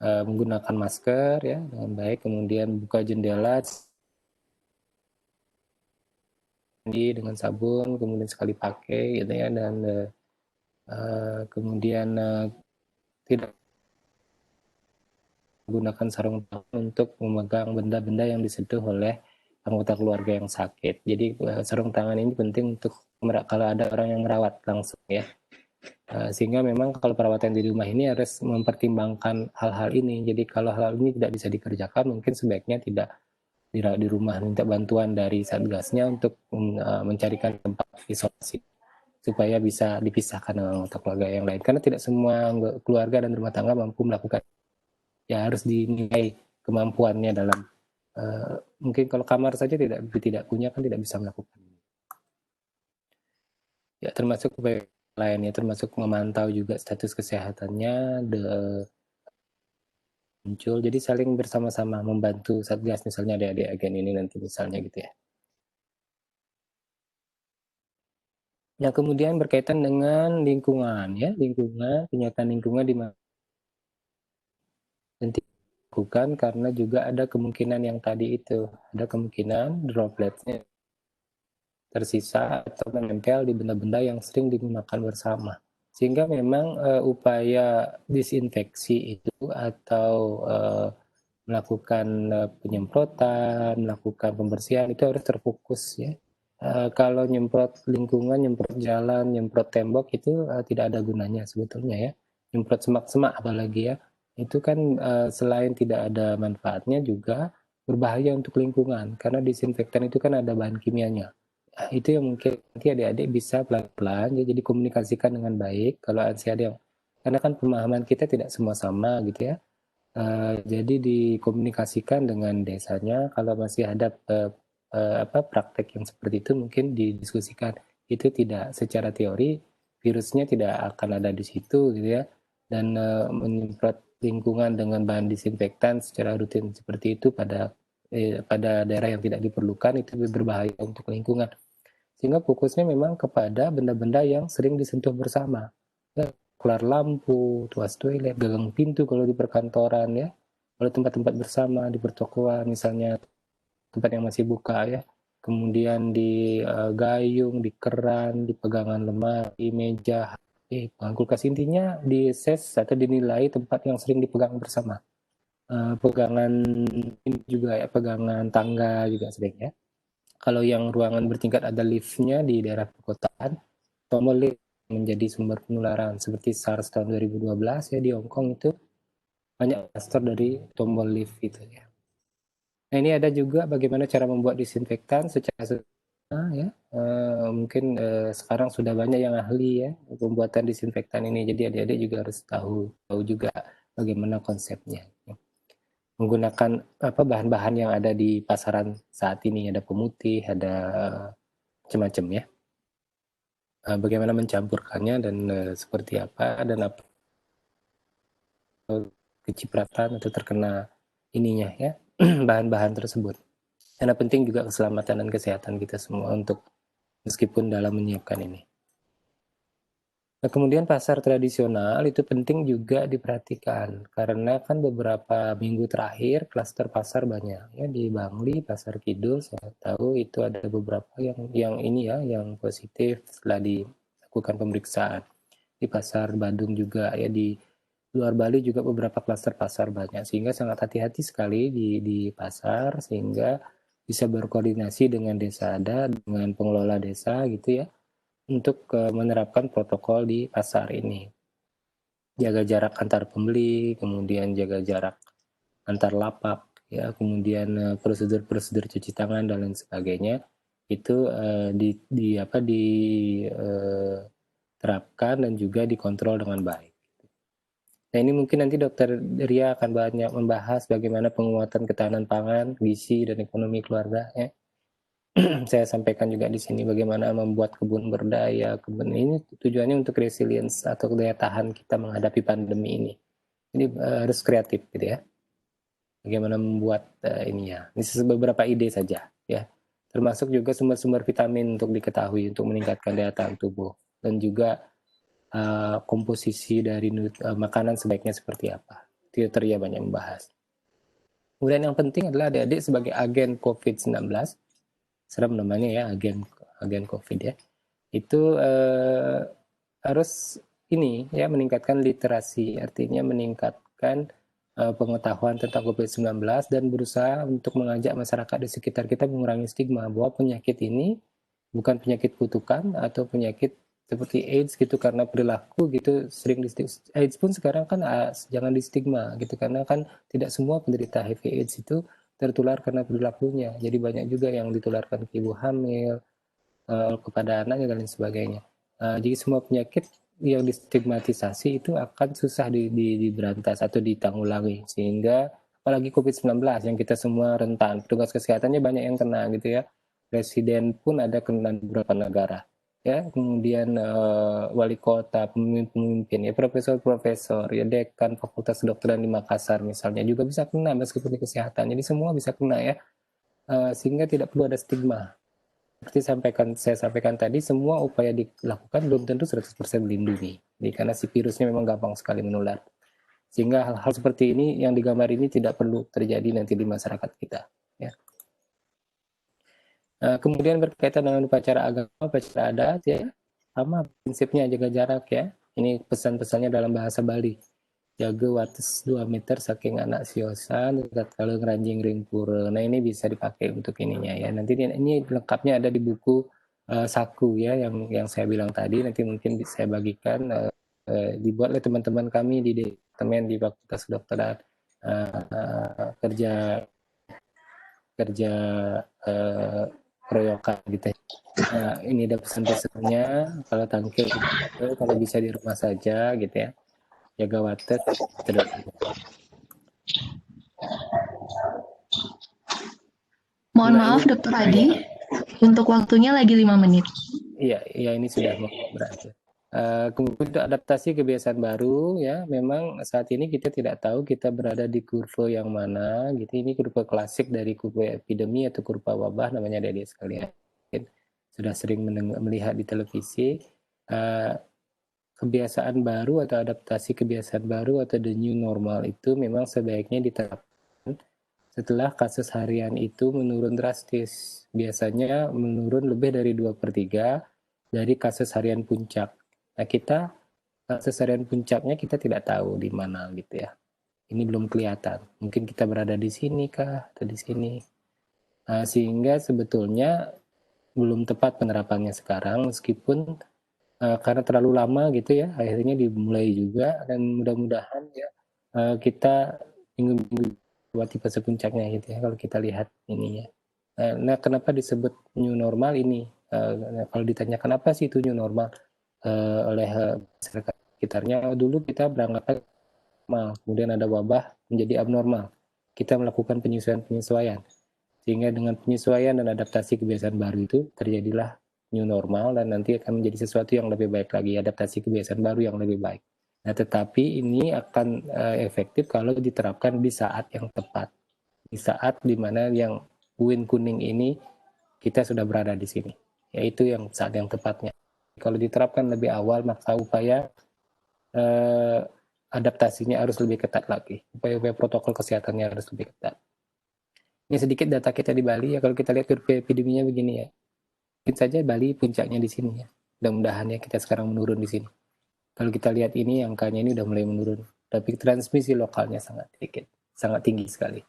menggunakan masker ya dengan baik, kemudian buka jendela dengan sabun, kemudian sekali pakai gitu ya, dan kemudian tidak gunakan sarung tangan untuk memegang benda-benda yang disentuh oleh anggota keluarga yang sakit. Jadi sarung tangan ini penting untuk kalau ada orang yang merawat langsung ya. Sehingga memang kalau perawatan di rumah ini harus mempertimbangkan hal-hal ini. Jadi kalau hal ini tidak bisa dikerjakan, mungkin sebaiknya tidak di rumah, minta bantuan dari satgasnya untuk mencarikan tempat isolasi supaya bisa dipisahkan dengan anggota keluarga yang lain. Karena tidak semua keluarga dan rumah tangga mampu melakukan. Ya harus dinilai kemampuannya dalam mungkin kalau kamar saja tidak punya kan tidak bisa melakukan. Ya termasuk lainnya, termasuk memantau juga status kesehatannya muncul. Jadi saling bersama-sama membantu satgas misalnya adik-adik agen ini nanti misalnya gitu ya. Nah, kemudian berkaitan dengan lingkungan ya, kenyataan lingkungan di mana nanti bukan karena juga ada kemungkinan yang tadi itu, ada kemungkinan dropletnya tersisa atau menempel di benda-benda yang sering digunakan bersama. Sehingga memang upaya disinfeksi itu atau melakukan penyemprotan, melakukan pembersihan itu harus terfokus ya. Kalau nyemprot lingkungan, nyemprot jalan, nyemprot tembok itu tidak ada gunanya sebetulnya ya. Nyemprot semak-semak apalagi ya, itu kan selain tidak ada manfaatnya juga berbahaya untuk lingkungan karena disinfektan itu kan ada bahan kimianya. Itu yang mungkin nanti adik-adik bisa pelan-pelan ya, jadi komunikasikan dengan baik kalau masih ada yang karena kan pemahaman kita tidak semua sama gitu ya. Jadi dikomunikasikan dengan desanya kalau masih ada praktek yang seperti itu mungkin didiskusikan. Itu tidak secara teori virusnya tidak akan ada di situ gitu ya, dan menyemprot lingkungan dengan bahan disinfektan secara rutin seperti itu pada daerah yang tidak diperlukan itu berbahaya untuk lingkungan. Sehingga fokusnya memang kepada benda-benda yang sering disentuh bersama. Ya, kelar lampu, tuas toilet, gagang pintu kalau di perkantoran ya. Kalau tempat-tempat bersama di pertokoan misalnya tempat yang masih buka ya. Kemudian di gayung, di keran, di pegangan lemari, meja, kulkas, intinya di ses atau dinilai tempat yang sering dipegang bersama. Pegangan ini juga ya, pegangan tangga juga sering ya. Kalau yang ruangan bertingkat ada liftnya di daerah perkotaan, tombol lift menjadi sumber penularan seperti SARS tahun 2012 ya di Hong Kong itu banyak klaster dari tombol lift itu ya. Nah ini ada juga bagaimana cara membuat disinfektan secara sederhana ya. Mungkin sekarang sudah banyak yang ahli ya pembuatan disinfektan ini. Jadi adik-adik juga harus tahu juga bagaimana konsepnya. Menggunakan bahan-bahan yang ada di pasaran saat ini, ada pemutih, ada macam-macam ya. Bagaimana mencampurkannya dan seperti apa dan apa kecipratan atau terkena ininya ya bahan-bahan tersebut. Karena penting juga keselamatan dan kesehatan kita semua untuk meskipun dalam menyiapkan ini. Nah, kemudian pasar tradisional itu penting juga diperhatikan karena kan beberapa minggu terakhir klaster pasar banyak ya di Bangli, Pasar Kidul saya tahu itu ada beberapa yang ini ya yang positif setelah dilakukan pemeriksaan. Di Pasar Badung juga ya di luar Bali juga beberapa klaster pasar banyak sehingga sangat hati-hati sekali di pasar sehingga bisa berkoordinasi dengan desa ada dengan pengelola desa gitu ya untuk menerapkan protokol di pasar ini. Jaga jarak antar pembeli, kemudian jaga jarak antar lapak, ya, kemudian prosedur-prosedur cuci tangan dan lain sebagainya itu diterapkan dan juga dikontrol dengan baik. Nah ini mungkin nanti Dokter Ria akan banyak membahas bagaimana penguatan ketahanan pangan, gizi dan ekonomi keluarga. Ya. Saya sampaikan juga di sini bagaimana membuat kebun berdaya. Kebun ini tujuannya untuk resilience atau daya tahan kita menghadapi pandemi ini. Ini harus kreatif gitu ya. Bagaimana membuat ini ya. Ini beberapa ide saja ya. Termasuk juga sumber-sumber vitamin untuk diketahui untuk meningkatkan daya tahan tubuh dan juga komposisi dari makanan sebaiknya seperti apa. Dokter Ria banyak membahas. Kemudian yang penting adalah adik-adik sebagai agen COVID-19 serem namanya ya agen COVID ya itu harus ini ya meningkatkan literasi artinya meningkatkan pengetahuan tentang COVID-19 dan berusaha untuk mengajak masyarakat di sekitar kita mengurangi stigma bahwa penyakit ini bukan penyakit kutukan atau penyakit seperti AIDS gitu karena perilaku gitu sering AIDS pun sekarang kan jangan di stigma gitu karena kan tidak semua penderita HIV AIDS itu tertular karena perilakunya. Jadi banyak juga yang ditularkan ke ibu hamil, kepada anaknya dan lain sebagainya. Jadi semua penyakit yang distigmatisasi itu akan susah diberantas atau ditanggulangi. Sehingga apalagi COVID-19 yang kita semua rentan. Petugas kesehatannya banyak yang kena gitu ya. Presiden pun ada kena di beberapa negara. Ya, kemudian wali kota, pemimpin-pemimpin, ya profesor-profesor, ya dekan Fakultas Kedokteran di Makassar misalnya juga bisa kena meskipun di kesehatan. Jadi semua bisa kena ya, sehingga tidak perlu ada stigma. Seperti saya sampaikan tadi, semua upaya dilakukan belum tentu 100% melindungi. Jadi karena si virusnya memang gampang sekali menular. Sehingga hal-hal seperti ini yang digambar ini tidak perlu terjadi nanti di masyarakat kita. Ya. Kemudian berkaitan dengan upacara agama, upacara adat ya, sama prinsipnya jaga jarak ya. Ini pesan-pesannya dalam bahasa Bali. Jaga wates 2 meter saking anak siosan, dekat kalau ngeranjing ring pura. Nah ini bisa dipakai untuk ininya ya. Nanti ini lengkapnya ada di buku Saku ya, yang saya bilang tadi. Nanti mungkin saya bagikan, dibuat oleh teman-teman kami di departemen di Fakultas Kedokteran kerja keroyokan gitu. Nah, ini ada pesan-pesannya kalau tangkil kalau bisa di rumah saja gitu ya. Jaga wates terus. Mohon maaf Dokter Adi, untuk waktunya lagi 5 menit. Iya, ini sudah mau berakhir. Kemudian untuk adaptasi kebiasaan baru ya, memang saat ini kita tidak tahu kita berada di kurva yang mana gitu. Ini kurva klasik dari kurva epidemi atau kurva wabah namanya adik-adik sekalian. Sudah sering melihat di televisi. Kebiasaan baru atau adaptasi kebiasaan baru atau the new normal itu memang sebaiknya diterapkan setelah kasus harian itu menurun drastis. Biasanya menurun lebih dari 2/3 dari kasus harian puncak. Nah, kasus harian puncaknya kita tidak tahu di mana gitu ya. Ini belum kelihatan. Mungkin kita berada di sini kah atau di sini. Nah, sehingga sebetulnya belum tepat penerapannya sekarang meskipun karena terlalu lama gitu ya, akhirnya dimulai juga dan mudah-mudahan ya kita minggu-minggu lewati fase puncaknya gitu ya kalau kita lihat ininya. Nah, kenapa disebut new normal ini? Kalau ditanya kenapa sih itu new normal oleh masyarakat sekitarnya, dulu kita beranggapan normal, kemudian ada wabah menjadi abnormal. Kita melakukan penyesuaian-penyesuaian. Sehingga dengan penyesuaian dan adaptasi kebiasaan baru itu terjadilah new normal dan nanti akan menjadi sesuatu yang lebih baik lagi, adaptasi kebiasaan baru yang lebih baik. Nah, tetapi ini akan efektif kalau diterapkan di saat yang tepat. Di saat dimana yang UIN kuning ini kita sudah berada di sini. Yaitu yang saat yang tepatnya. Kalau diterapkan lebih awal, maka upaya adaptasinya harus lebih ketat lagi. Upaya-upaya protokol kesehatannya harus lebih ketat. Ini sedikit data kita di Bali ya, kalau kita lihat kurva epideminya begini ya. Mungkin saja Bali puncaknya di sini ya. Mudah-mudahan ya kita sekarang menurun di sini. Kalau kita lihat ini angkanya ini udah mulai menurun. Tapi transmisi lokalnya sangat sedikit, sangat tinggi sekali.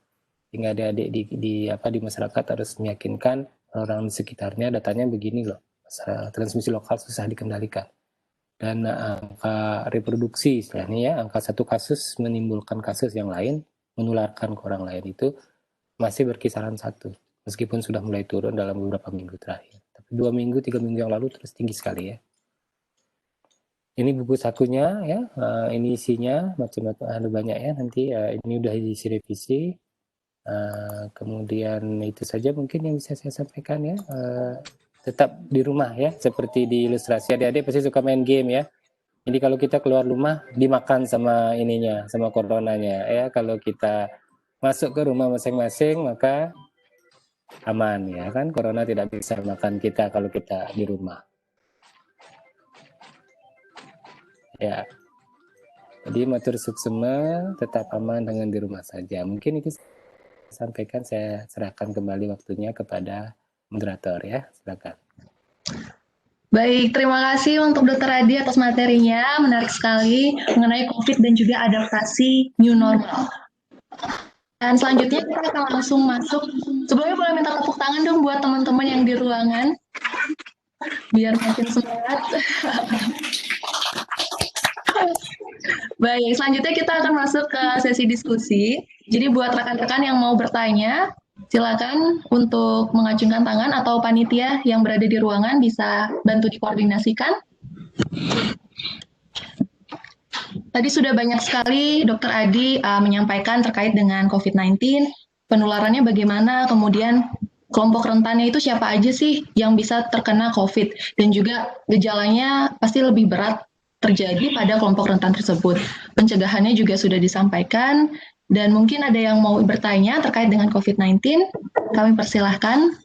Hingga adik-adik di masyarakat harus meyakinkan orang di sekitarnya datanya begini loh. Transmisi lokal susah dikendalikan. Dan angka reproduksi istilahnya ya, angka satu kasus menimbulkan kasus yang lain, menularkan ke orang lain itu masih berkisaran 1, meskipun sudah mulai turun dalam beberapa minggu terakhir. Tapi 2 minggu, 3 minggu yang lalu terus tinggi sekali ya. Ini buku sakunya ya, ini isinya macam-macam ada banyak ya nanti ini udah diisi revisi. Kemudian itu saja mungkin yang bisa saya sampaikan ya. Tetap di rumah ya, seperti di ilustrasi adik-adik pasti suka main game ya. Jadi kalau kita keluar rumah dimakan sama ininya, sama coronanya ya. Kalau kita masuk ke rumah masing-masing maka aman ya kan, corona tidak bisa makan kita kalau kita di rumah ya. Jadi matur suksema, tetap aman dengan di rumah saja. Mungkin itu sampaikan, saya serahkan kembali waktunya kepada moderator ya, silakan. Baik, terima kasih untuk Dr. Adi atas materinya, menarik sekali mengenai COVID dan juga adaptasi new normal. Dan selanjutnya kita akan langsung masuk. Sebelumnya boleh minta tepuk tangan dong buat teman-teman yang di ruangan, biar makin semangat. Baik, selanjutnya kita akan masuk ke sesi diskusi. Jadi buat rekan-rekan yang mau bertanya, silakan untuk mengacungkan tangan atau panitia yang berada di ruangan bisa bantu dikoordinasikan. Tadi sudah banyak sekali Dr. Adi menyampaikan terkait dengan COVID-19, penularannya bagaimana, kemudian kelompok rentannya itu siapa aja sih yang bisa terkena COVID, dan juga gejalanya pasti lebih berat terjadi pada kelompok rentan tersebut. Pencegahannya juga sudah disampaikan, dan mungkin ada yang mau bertanya terkait dengan COVID-19, kami persilahkan.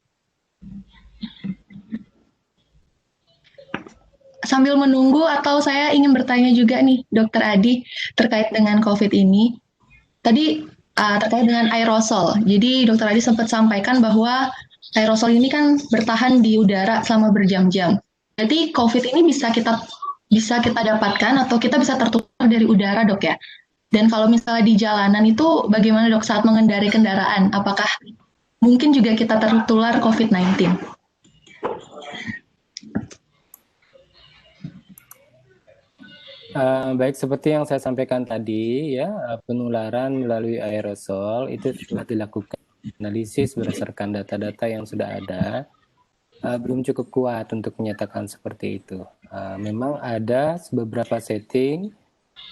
Sambil menunggu atau saya ingin bertanya juga nih, Dr. Adi, terkait dengan COVID ini. Tadi terkait dengan aerosol. Jadi Dr. Adi sempat sampaikan bahwa aerosol ini kan bertahan di udara selama berjam-jam. Jadi COVID ini bisa kita dapatkan atau kita bisa tertular dari udara, Dok ya. Dan kalau misalnya di jalanan itu bagaimana, Dok, saat mengendarai kendaraan? Apakah mungkin juga kita tertular COVID-19? Baik, seperti yang saya sampaikan tadi ya, penularan melalui aerosol itu telah dilakukan analisis berdasarkan data-data yang sudah ada, belum cukup kuat untuk menyatakan seperti itu. Memang ada beberapa setting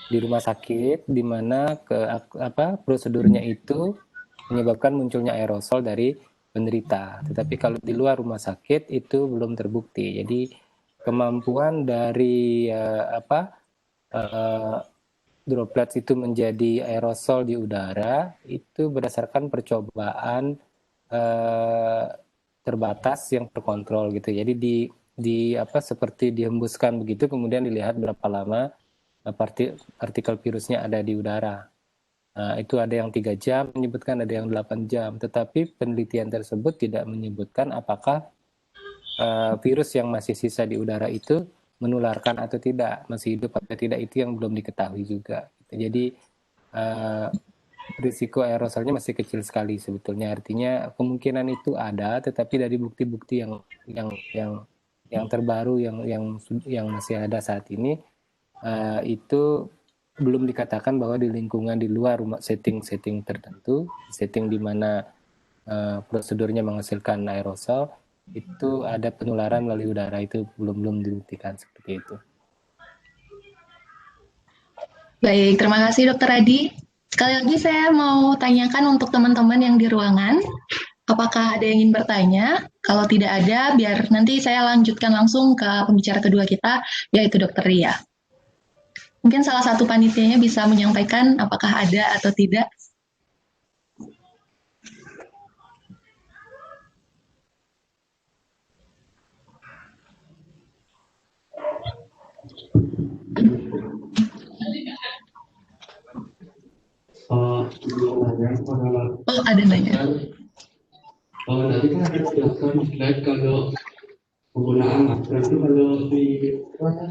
di rumah sakit di mana prosedurnya itu menyebabkan munculnya aerosol dari penderita. Tetapi kalau di luar rumah sakit itu belum terbukti. Jadi kemampuan dari droplets itu menjadi aerosol di udara itu berdasarkan percobaan terbatas yang terkontrol gitu. Jadi seperti dihembuskan begitu, kemudian dilihat berapa lama partikel virusnya ada di udara. Nah, itu ada yang 3 jam menyebutkan, ada yang 8 jam. Tetapi penelitian tersebut tidak menyebutkan apakah virus yang masih sisa di udara itu menularkan atau tidak, masih hidup atau tidak, itu yang belum diketahui juga. Jadi risiko aerosolnya masih kecil sekali sebetulnya. Artinya kemungkinan itu ada, tetapi dari bukti-bukti yang terbaru yang masih ada saat ini itu belum dikatakan bahwa di lingkungan di luar setting tertentu, setting di mana prosedurnya menghasilkan aerosol, itu ada penularan melalui udara, itu belum dibuktikan seperti itu. Baik, terima kasih Dokter Adi. Sekali lagi saya mau tanyakan untuk teman-teman yang di ruangan, apakah ada yang ingin bertanya? Kalau tidak ada, biar nanti saya lanjutkan langsung ke pembicara kedua kita, yaitu Dokter Ria. Mungkin salah satu panitianya bisa menyampaikan apakah ada atau tidak. Oh, ada nanya. Tadi kan ada penjelasan slide kalau penggunaan masker itu kalau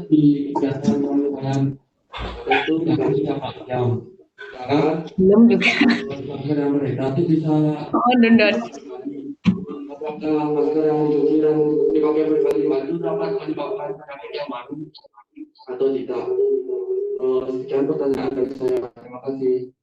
di kegiatan penggunaan itu biasanya 4 jam. Sekarang belum juga. masker yang beredar itu bisa Don. apakah masker yang dipakai berkali-kali itu dapat menyebabkan penyakit yang baru atau tidak? Sekian pertanyaan dari saya. Terima kasih.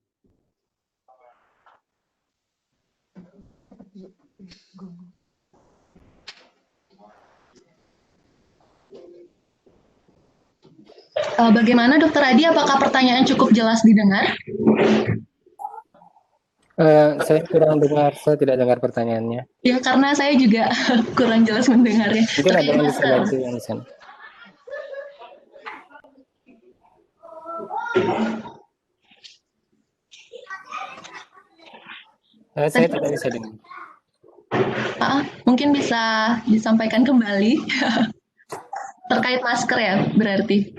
Bagaimana Dokter Adi, apakah pertanyaan cukup jelas didengar? Saya kurang dengar, saya tidak dengar pertanyaannya. Ya, karena saya juga kurang jelas mendengarnya. Mungkin ada yang bisa bantu yang di sana. Saya tidak bisa dengar. Mungkin bisa disampaikan kembali. Terkait masker ya, berarti.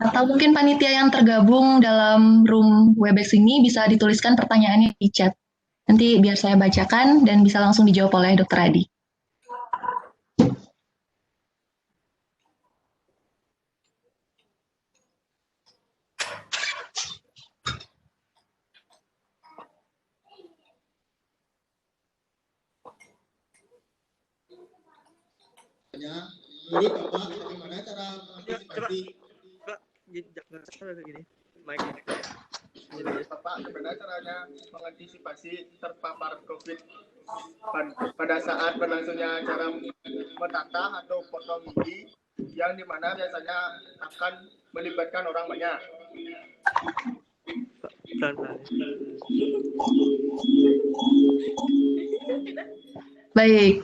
Atau mungkin panitia yang tergabung dalam room Webex ini bisa dituliskan pertanyaannya di chat. Nanti biar saya bacakan dan bisa langsung dijawab oleh Dokter Adi. Menurut Bapak, bagaimana cara mengantisipasi? Bapak, bagaimana caranya mengantisipasi terpapar COVID pada saat berlangsungnya acara menatah atau potong gigi yang dimana biasanya akan melibatkan orang banyak? Baik.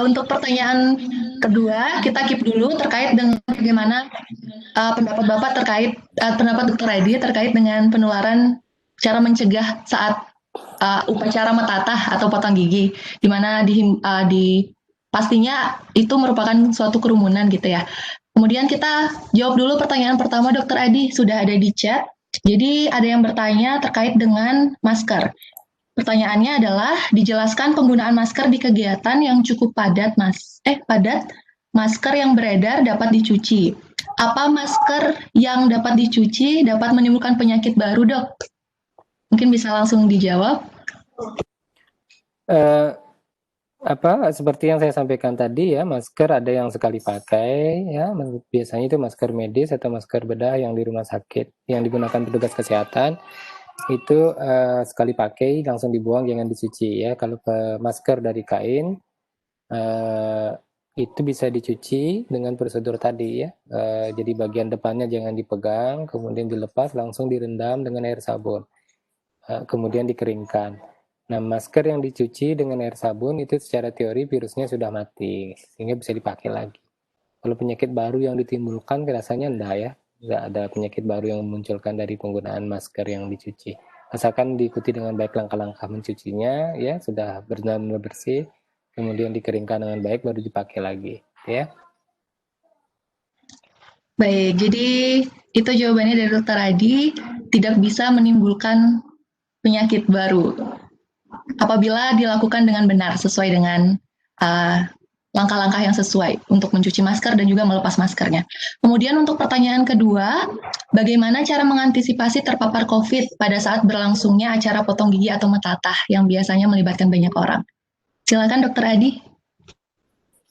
Untuk pertanyaan kedua, kita keep dulu terkait dengan bagaimana pendapat Bapak terkait pendapat Dr. Adi terkait dengan penularan, cara mencegah saat upacara metatah atau potong gigi, di mana pastinya itu merupakan suatu kerumunan gitu ya. Kemudian kita jawab dulu pertanyaan pertama Dr. Adi, sudah ada di chat. Jadi ada yang bertanya terkait dengan masker. Pertanyaannya adalah, dijelaskan penggunaan masker di kegiatan yang cukup padat, masker yang beredar dapat dicuci. Apa masker yang dapat dicuci dapat menimbulkan penyakit baru, Dok? Mungkin bisa langsung dijawab. Seperti yang saya sampaikan tadi ya, masker ada yang sekali pakai ya, biasanya itu masker medis atau masker bedah yang di rumah sakit yang digunakan petugas kesehatan. itu sekali pakai langsung dibuang, jangan dicuci ya. Kalau masker dari kain itu bisa dicuci dengan prosedur tadi ya. Jadi bagian depannya jangan dipegang, kemudian dilepas, langsung direndam dengan air sabun, kemudian dikeringkan. Nah, masker yang dicuci dengan air sabun itu secara teori virusnya sudah mati, sehingga bisa dipakai lagi. Kalau penyakit baru yang ditimbulkan, rasanya enggak ya. Enggak ada penyakit baru yang memunculkan dari penggunaan masker yang dicuci. Asalkan diikuti dengan baik langkah-langkah mencucinya, ya sudah benar-benar bersih, kemudian dikeringkan dengan baik, baru dipakai lagi, ya. Baik, jadi itu jawabannya dari Dr. Adi, tidak bisa menimbulkan penyakit baru apabila dilakukan dengan benar sesuai dengan langkah-langkah yang sesuai untuk mencuci masker dan juga melepas maskernya. Kemudian untuk pertanyaan kedua, bagaimana cara mengantisipasi terpapar COVID pada saat berlangsungnya acara potong gigi atau metatah yang biasanya melibatkan banyak orang? Silakan Dr. Adi.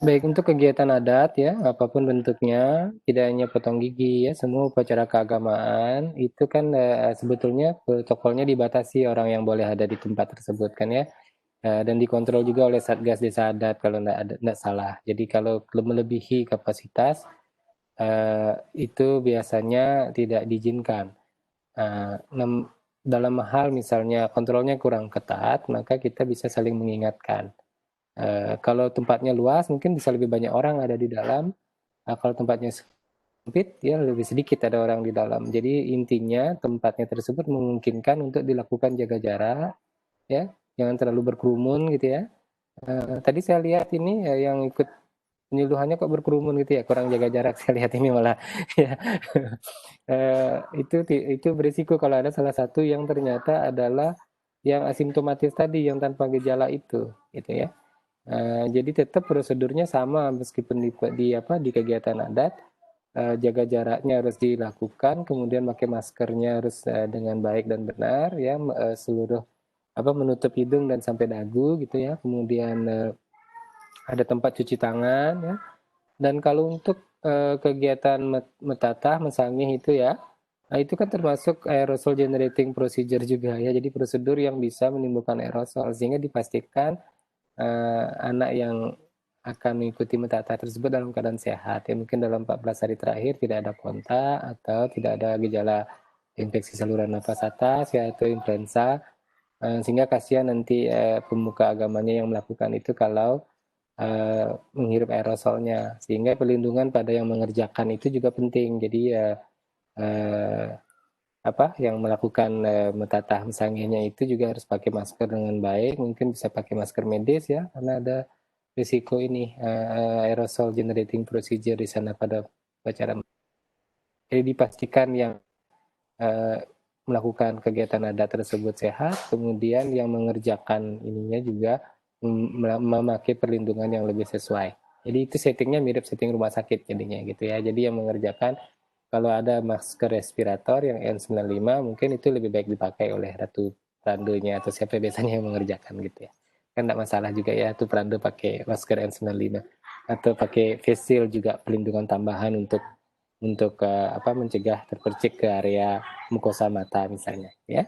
Baik, untuk kegiatan adat ya, apapun bentuknya, tidak hanya potong gigi ya, semua upacara keagamaan itu kan sebetulnya protokolnya dibatasi orang yang boleh ada di tempat tersebut kan ya, dan dikontrol juga oleh Satgas Desa Adat kalau tidak salah. Jadi kalau melebihi kapasitas itu biasanya tidak diizinkan. Dalam hal misalnya kontrolnya kurang ketat, maka kita bisa saling mengingatkan. Kalau tempatnya luas mungkin bisa lebih banyak orang ada di dalam. Kalau tempatnya sempit ya lebih sedikit ada orang di dalam. Jadi intinya tempatnya tersebut memungkinkan untuk dilakukan jaga jarak ya, jangan terlalu berkerumun gitu ya. Tadi saya lihat ini yang ikut penyuluhannya kok berkerumun gitu ya, kurang jaga jarak saya lihat ini malah ya. Itu berisiko kalau ada salah satu yang ternyata adalah yang asimptomatis tadi yang tanpa gejala itu gitu ya. Jadi tetap prosedurnya sama meskipun di kegiatan adat, jaga jaraknya harus dilakukan, kemudian pakai maskernya harus dengan baik dan benar ya, seluruh menutup hidung dan sampai dagu gitu ya, kemudian ada tempat cuci tangan ya. Dan kalau untuk kegiatan metatah, mesangih itu ya, nah itu kan termasuk aerosol generating procedure juga ya, jadi prosedur yang bisa menimbulkan aerosol sehingga dipastikan anak yang akan mengikuti metatah tersebut dalam keadaan sehat ya, mungkin dalam 14 hari terakhir tidak ada kontak atau tidak ada gejala infeksi saluran nafas atas ya atau influenza, sehingga kasihan nanti pemuka agamanya yang melakukan itu kalau menghirup aerosolnya, sehingga perlindungan pada yang mengerjakan itu juga penting. Jadi yang melakukan metatah mesangihnya itu juga harus pakai masker dengan baik, mungkin bisa pakai masker medis ya, karena ada risiko ini aerosol generating procedure di sana pada upacara. Jadi dipastikan yang melakukan kegiatan adat tersebut sehat, kemudian yang mengerjakan ininya juga memakai perlindungan yang lebih sesuai. Jadi itu settingnya mirip setting rumah sakit jadinya gitu ya. Jadi yang mengerjakan kalau ada masker respirator yang N95 mungkin itu lebih baik dipakai oleh Ratu Prandonya atau siapa biasanya yang mengerjakan gitu ya. Kan tidak masalah juga ya Ratu Prando pakai masker N95 atau pakai face shield juga, pelindungan tambahan untuk mencegah terpercik ke area mukosa mata misalnya ya.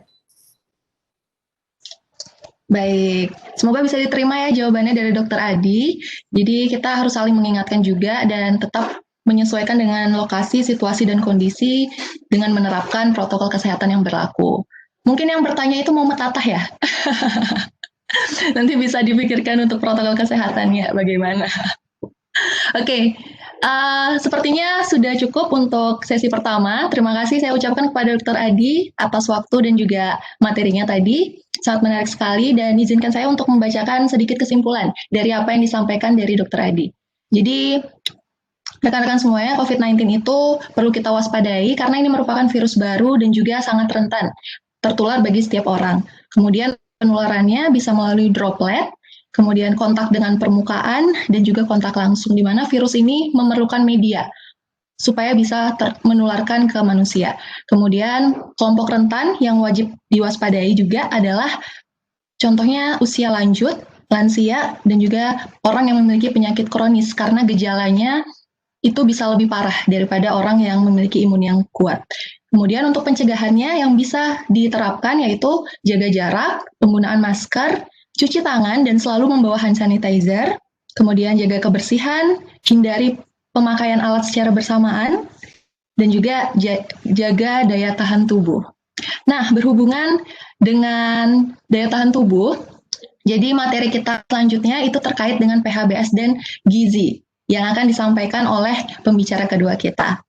Baik, semoga bisa diterima ya jawabannya dari Dr. Adi. Jadi kita harus saling mengingatkan juga dan tetap menyesuaikan dengan lokasi, situasi, dan kondisi dengan menerapkan protokol kesehatan yang berlaku. Mungkin yang bertanya itu mau metatah ya? Nanti bisa dipikirkan untuk protokol kesehatannya bagaimana. Oke, sepertinya sudah cukup untuk sesi pertama. Terima kasih saya ucapkan kepada Dr. Adi atas waktu dan juga materinya tadi. Sangat menarik sekali dan izinkan saya untuk membacakan sedikit kesimpulan dari apa yang disampaikan dari Dr. Adi. Jadi, rekan-rekan semuanya, COVID-19 itu perlu kita waspadai karena ini merupakan virus baru dan juga sangat rentan tertular bagi setiap orang. Kemudian penularannya bisa melalui droplet, kemudian kontak dengan permukaan, dan juga kontak langsung, di mana virus ini memerlukan media supaya bisa menularkan ke manusia. Kemudian kelompok rentan yang wajib diwaspadai juga adalah contohnya usia lanjut, lansia, dan juga orang yang memiliki penyakit kronis karena gejalanya itu bisa lebih parah daripada orang yang memiliki imun yang kuat. Kemudian untuk pencegahannya yang bisa diterapkan yaitu jaga jarak, penggunaan masker, cuci tangan dan selalu membawa hand sanitizer, kemudian jaga kebersihan, hindari pemakaian alat secara bersamaan, dan juga jaga daya tahan tubuh. Nah, berhubungan dengan daya tahan tubuh, jadi materi kita selanjutnya itu terkait dengan PHBS dan gizi yang akan disampaikan oleh pembicara kedua kita.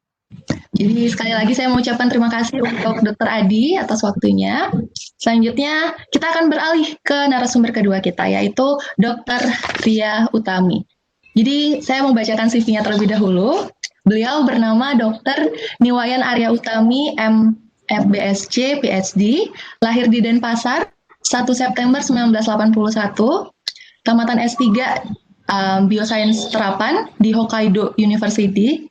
Jadi sekali lagi saya mengucapkan terima kasih untuk Dr. Adi atas waktunya. Selanjutnya kita akan beralih ke narasumber kedua kita yaitu Dr. Ria Utami. Jadi saya membacakan CV-nya terlebih dahulu. Beliau bernama Dr. Niwayan Arya Utami MFBSc PhD, lahir di Denpasar 1 September 1981, tamatan S3 Biosains Terapan di Hokkaido University.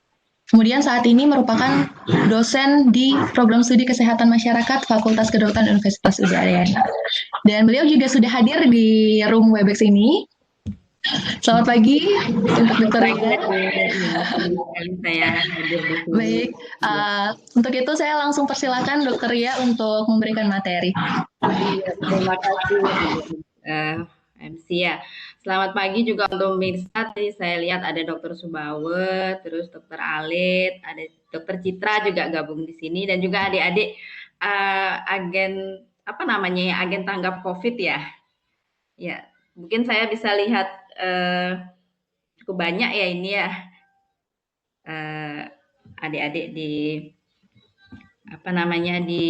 Kemudian saat ini merupakan dosen di program studi kesehatan masyarakat Fakultas Kedokteran Universitas Udayana. Dan beliau juga sudah hadir di room Webex ini. Selamat pagi untuk Dr. Ria. Baik, untuk itu saya langsung persilakan Dr. Ria untuk memberikan materi. Terima kasih MC ya. Selamat pagi juga untuk pemirsa. Tadi saya lihat ada Dr. Subawe, terus Dr. Alit, ada Dr. Citra juga gabung di sini dan juga adik-adik agen agen tanggap COVID ya. Ya, mungkin saya bisa lihat cukup banyak ya ini ya adik-adik di di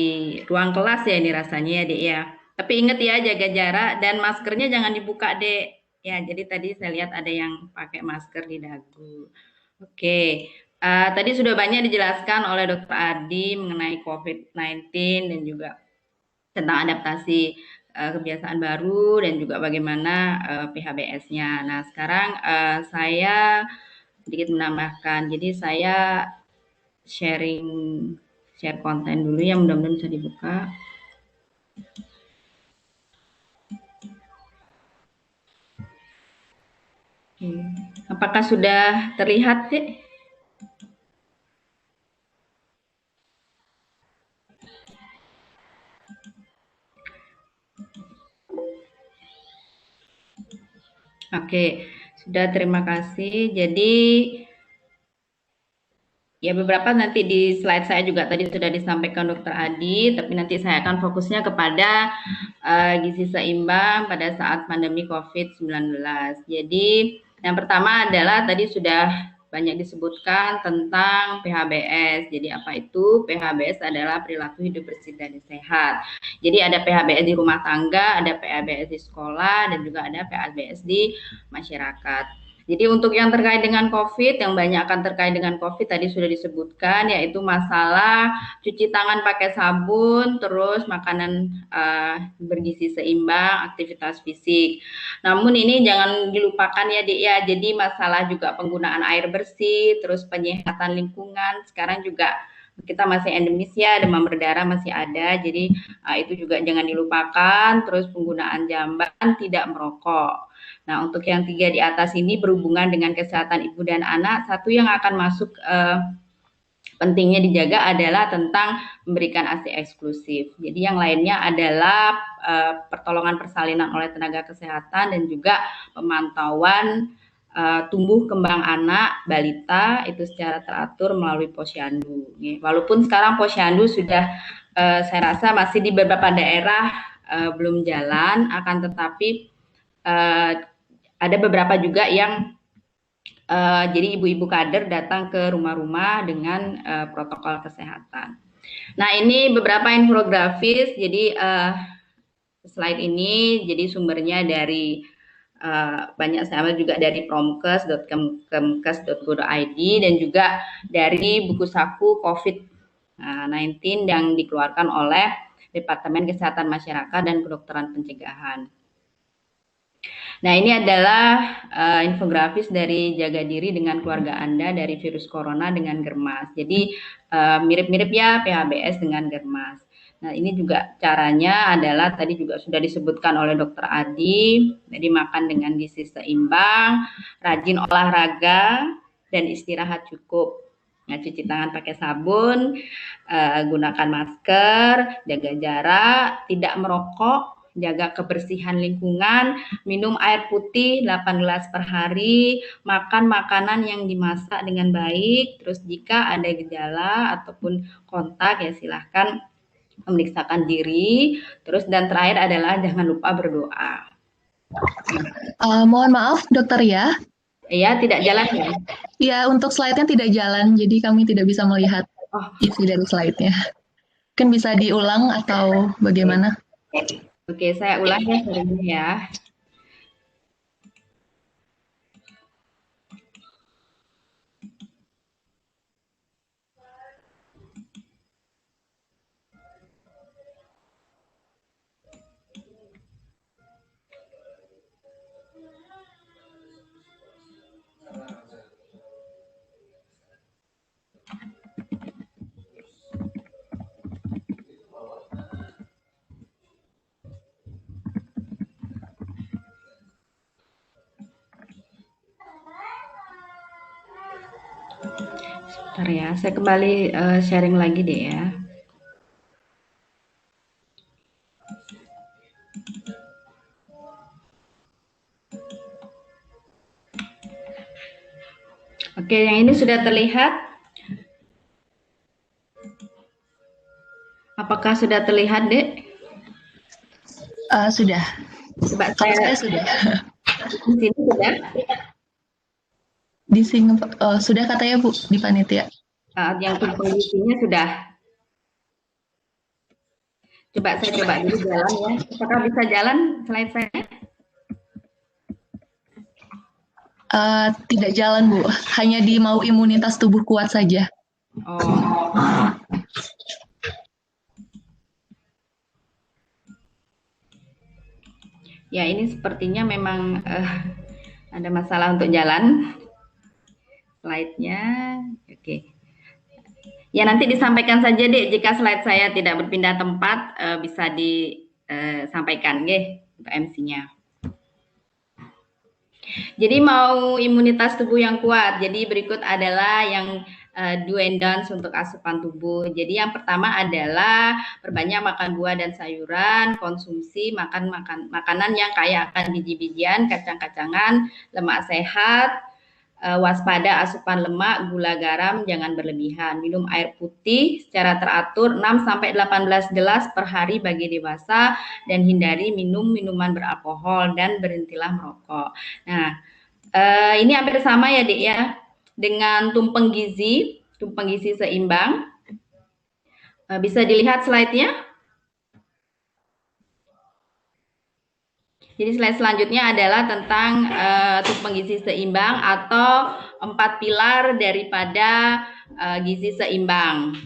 ruang kelas ya ini rasanya ya Dek ya. Tapi ingat ya jaga jarak dan maskernya jangan dibuka Dek. Ya, jadi tadi saya lihat ada yang pakai masker di dagu. Oke, tadi sudah banyak dijelaskan oleh Dr. Adi mengenai COVID-19 dan juga tentang adaptasi kebiasaan baru dan juga bagaimana PHBS-nya. Nah, sekarang saya sedikit menambahkan. Jadi saya share konten dulu ya, mudah-mudahan bisa dibuka. Apakah sudah terlihat sih? Oke, sudah, terima kasih. Jadi ya beberapa nanti di slide saya juga tadi sudah disampaikan Dr. Adi, tapi nanti saya akan fokusnya kepada gizi seimbang pada saat pandemi COVID-19. Jadi yang pertama adalah tadi sudah banyak disebutkan tentang PHBS. Jadi apa itu? PHBS adalah perilaku hidup bersih dan sehat. Jadi ada PHBS di rumah tangga, ada PHBS di sekolah, dan juga ada PHBS di masyarakat. Jadi untuk yang terkait dengan COVID, yang banyak akan terkait dengan COVID tadi sudah disebutkan, yaitu masalah cuci tangan pakai sabun, terus makanan bergizi seimbang, aktivitas fisik. Namun ini jangan dilupakan ya Dik ya, jadi masalah juga penggunaan air bersih, terus penyehatan lingkungan, sekarang juga kita masih endemis ya, demam berdarah masih ada, jadi itu juga jangan dilupakan, terus penggunaan jamban, tidak merokok. Nah, untuk yang 3 di atas ini berhubungan dengan kesehatan ibu dan anak. Satu yang akan masuk pentingnya dijaga adalah tentang memberikan ASI eksklusif. Jadi yang lainnya adalah pertolongan persalinan oleh tenaga kesehatan dan juga pemantauan tumbuh kembang anak balita itu secara teratur melalui posyandu. Walaupun sekarang posyandu sudah saya rasa masih di beberapa daerah belum jalan, akan tetapi ada beberapa juga yang jadi ibu-ibu kader datang ke rumah-rumah dengan protokol kesehatan. Nah, ini beberapa infografis. Jadi slide ini jadi sumbernya dari banyak saya ambil juga dari promkes.kemkes.go.id dan juga dari buku saku COVID-19 yang dikeluarkan oleh Departemen Kesehatan Masyarakat dan Kedokteran Pencegahan. Nah, ini adalah infografis dari jaga diri dengan keluarga Anda dari virus corona dengan germas. Jadi mirip-mirip ya PHBS dengan germas. Nah, ini juga caranya adalah tadi juga sudah disebutkan oleh Dr. Adi. Jadi makan dengan gizi seimbang, rajin olahraga, dan istirahat cukup. Nah, cuci tangan pakai sabun, gunakan masker, jaga jarak, tidak merokok, jaga kebersihan lingkungan, minum air putih 8 gelas per hari, makan makanan yang dimasak dengan baik, terus jika ada gejala ataupun kontak ya silahkan memeriksakan diri, terus dan terakhir adalah jangan lupa berdoa. Mohon maaf, dokter ya. Ya, tidak jalan ya? Ya, untuk slide-nya tidak jalan, jadi kami tidak bisa melihat isi dari slide-nya. Mungkin bisa diulang atau bagaimana? Oke, saya ulang ya sharingnya ya. Bentar ya, saya kembali sharing lagi deh ya. Oke, yang ini sudah terlihat? Apakah sudah terlihat, Dek? Sudah. Coba saya sudah. Di sini sudah? Di sini sudah katanya Bu, di panitia. Yang kondisinya sudah. Coba saya coba dulu jalan ya. Apakah bisa jalan slide saya? Tidak jalan Bu, hanya di mau imunitas tubuh kuat saja. Oh. Ya, ini sepertinya memang ada masalah untuk jalan. Slide-nya, oke. Ya, nanti disampaikan saja, Dek, jika slide saya tidak berpindah tempat, bisa disampaikan, untuk MC-nya. Jadi mau imunitas tubuh yang kuat, jadi berikut adalah yang do and don'ts untuk asupan tubuh. Jadi yang pertama adalah perbanyak makan buah dan sayuran, konsumsi makanan yang kaya akan biji-bijian, kacang-kacangan, lemak sehat, waspada asupan lemak, gula, garam, jangan berlebihan. Minum air putih secara teratur 6-18 gelas per hari bagi dewasa dan hindari minum minuman beralkohol dan berhentilah merokok. Nah, ini hampir sama ya, Dek ya, dengan tumpeng gizi seimbang. Bisa dilihat slide-nya? Jadi slide selanjutnya adalah tentang tumpeng gizi seimbang atau 4 pilar daripada gizi seimbang.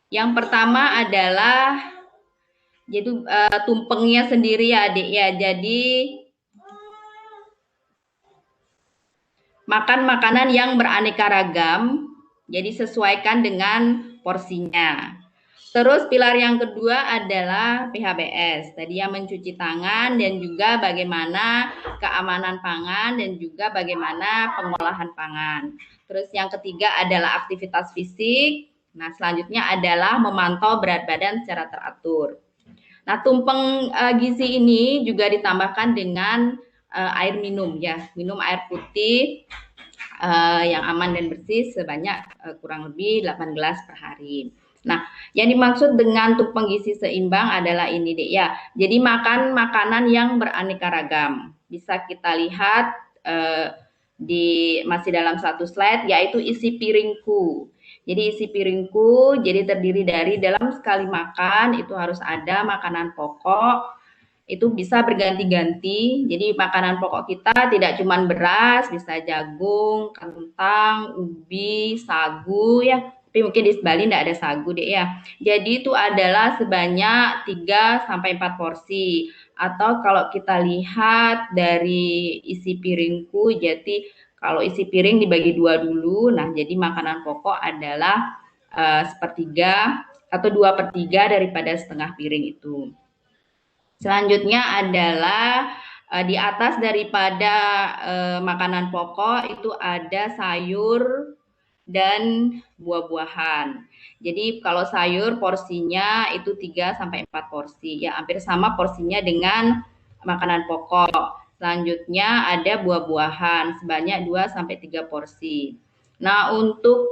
Yang pertama adalah yaitu tumpengnya sendiri ya, Adik ya. Jadi makan makanan yang beraneka ragam, jadi sesuaikan dengan porsinya. Terus pilar yang kedua adalah PHBS, tadi yang mencuci tangan dan juga bagaimana keamanan pangan dan juga bagaimana pengolahan pangan. Terus yang ketiga adalah aktivitas fisik. Nah, selanjutnya adalah memantau berat badan secara teratur. Nah, tumpeng gizi ini juga ditambahkan dengan air minum ya, minum air putih yang aman dan bersih sebanyak kurang lebih 8 gelas per hari. Nah, yang dimaksud dengan tumpeng gizi seimbang adalah ini, Dek ya. Jadi makan makanan yang beraneka ragam. Bisa kita lihat masih dalam satu slide, yaitu isi piringku. Jadi isi piringku jadi terdiri dari dalam sekali makan itu harus ada makanan pokok, itu bisa berganti-ganti. Jadi makanan pokok kita tidak cuma beras, bisa jagung, kentang, ubi, sagu ya. Tapi mungkin di Bali tidak ada sagu deh ya. Jadi itu adalah sebanyak 3-4 porsi. Atau kalau kita lihat dari isi piringku, jadi kalau isi piring dibagi 2 dulu. Nah, jadi makanan pokok adalah sepertiga atau 2/3 daripada setengah piring itu. Selanjutnya adalah di atas daripada makanan pokok itu ada sayur, dan buah-buahan. Jadi kalau sayur porsinya itu 3 sampai 4 porsi. Ya hampir sama porsinya dengan makanan pokok. Selanjutnya ada buah-buahan sebanyak 2 sampai 3 porsi. Nah, untuk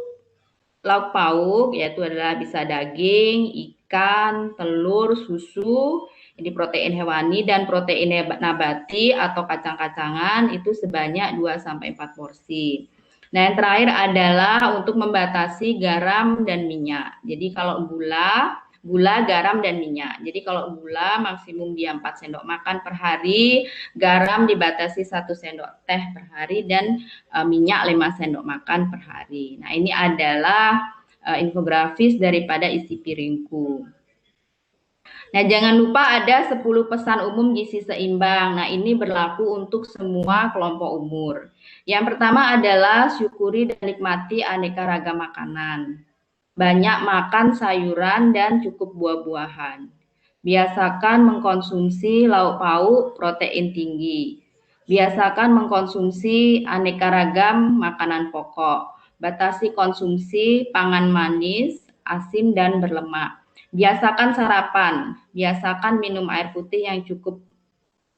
lauk pauk yaitu adalah bisa daging, ikan, telur, susu, ini protein hewani dan protein nabati atau kacang-kacangan itu sebanyak 2 sampai 4 porsi. Nah, yang terakhir adalah untuk membatasi garam dan minyak. Jadi kalau gula, garam, dan minyak. Jadi kalau gula maksimum dia 4 sendok makan per hari, garam dibatasi 1 sendok teh per hari, dan minyak 5 sendok makan per hari. Nah, ini adalah infografis daripada isi piringku. Nah, jangan lupa ada 10 pesan umum gizi seimbang. Nah, ini berlaku untuk semua kelompok umur. Yang pertama adalah syukuri dan nikmati aneka ragam makanan. Banyak makan sayuran dan cukup buah-buahan. Biasakan mengkonsumsi lauk pauk protein tinggi. Biasakan mengkonsumsi aneka ragam makanan pokok. Batasi konsumsi pangan manis, asin, dan berlemak. Biasakan sarapan, biasakan minum air putih yang cukup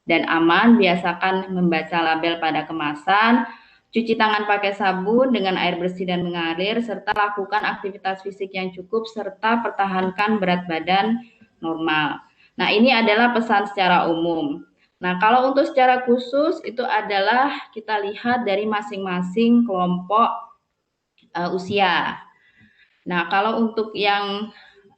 dan aman, biasakan membaca label pada kemasan, cuci tangan pakai sabun dengan air bersih dan mengalir, serta lakukan aktivitas fisik yang cukup, serta pertahankan berat badan normal. Nah, ini adalah pesan secara umum. Nah, kalau untuk secara khusus itu adalah kita lihat dari masing-masing kelompok usia. Nah, kalau untuk yang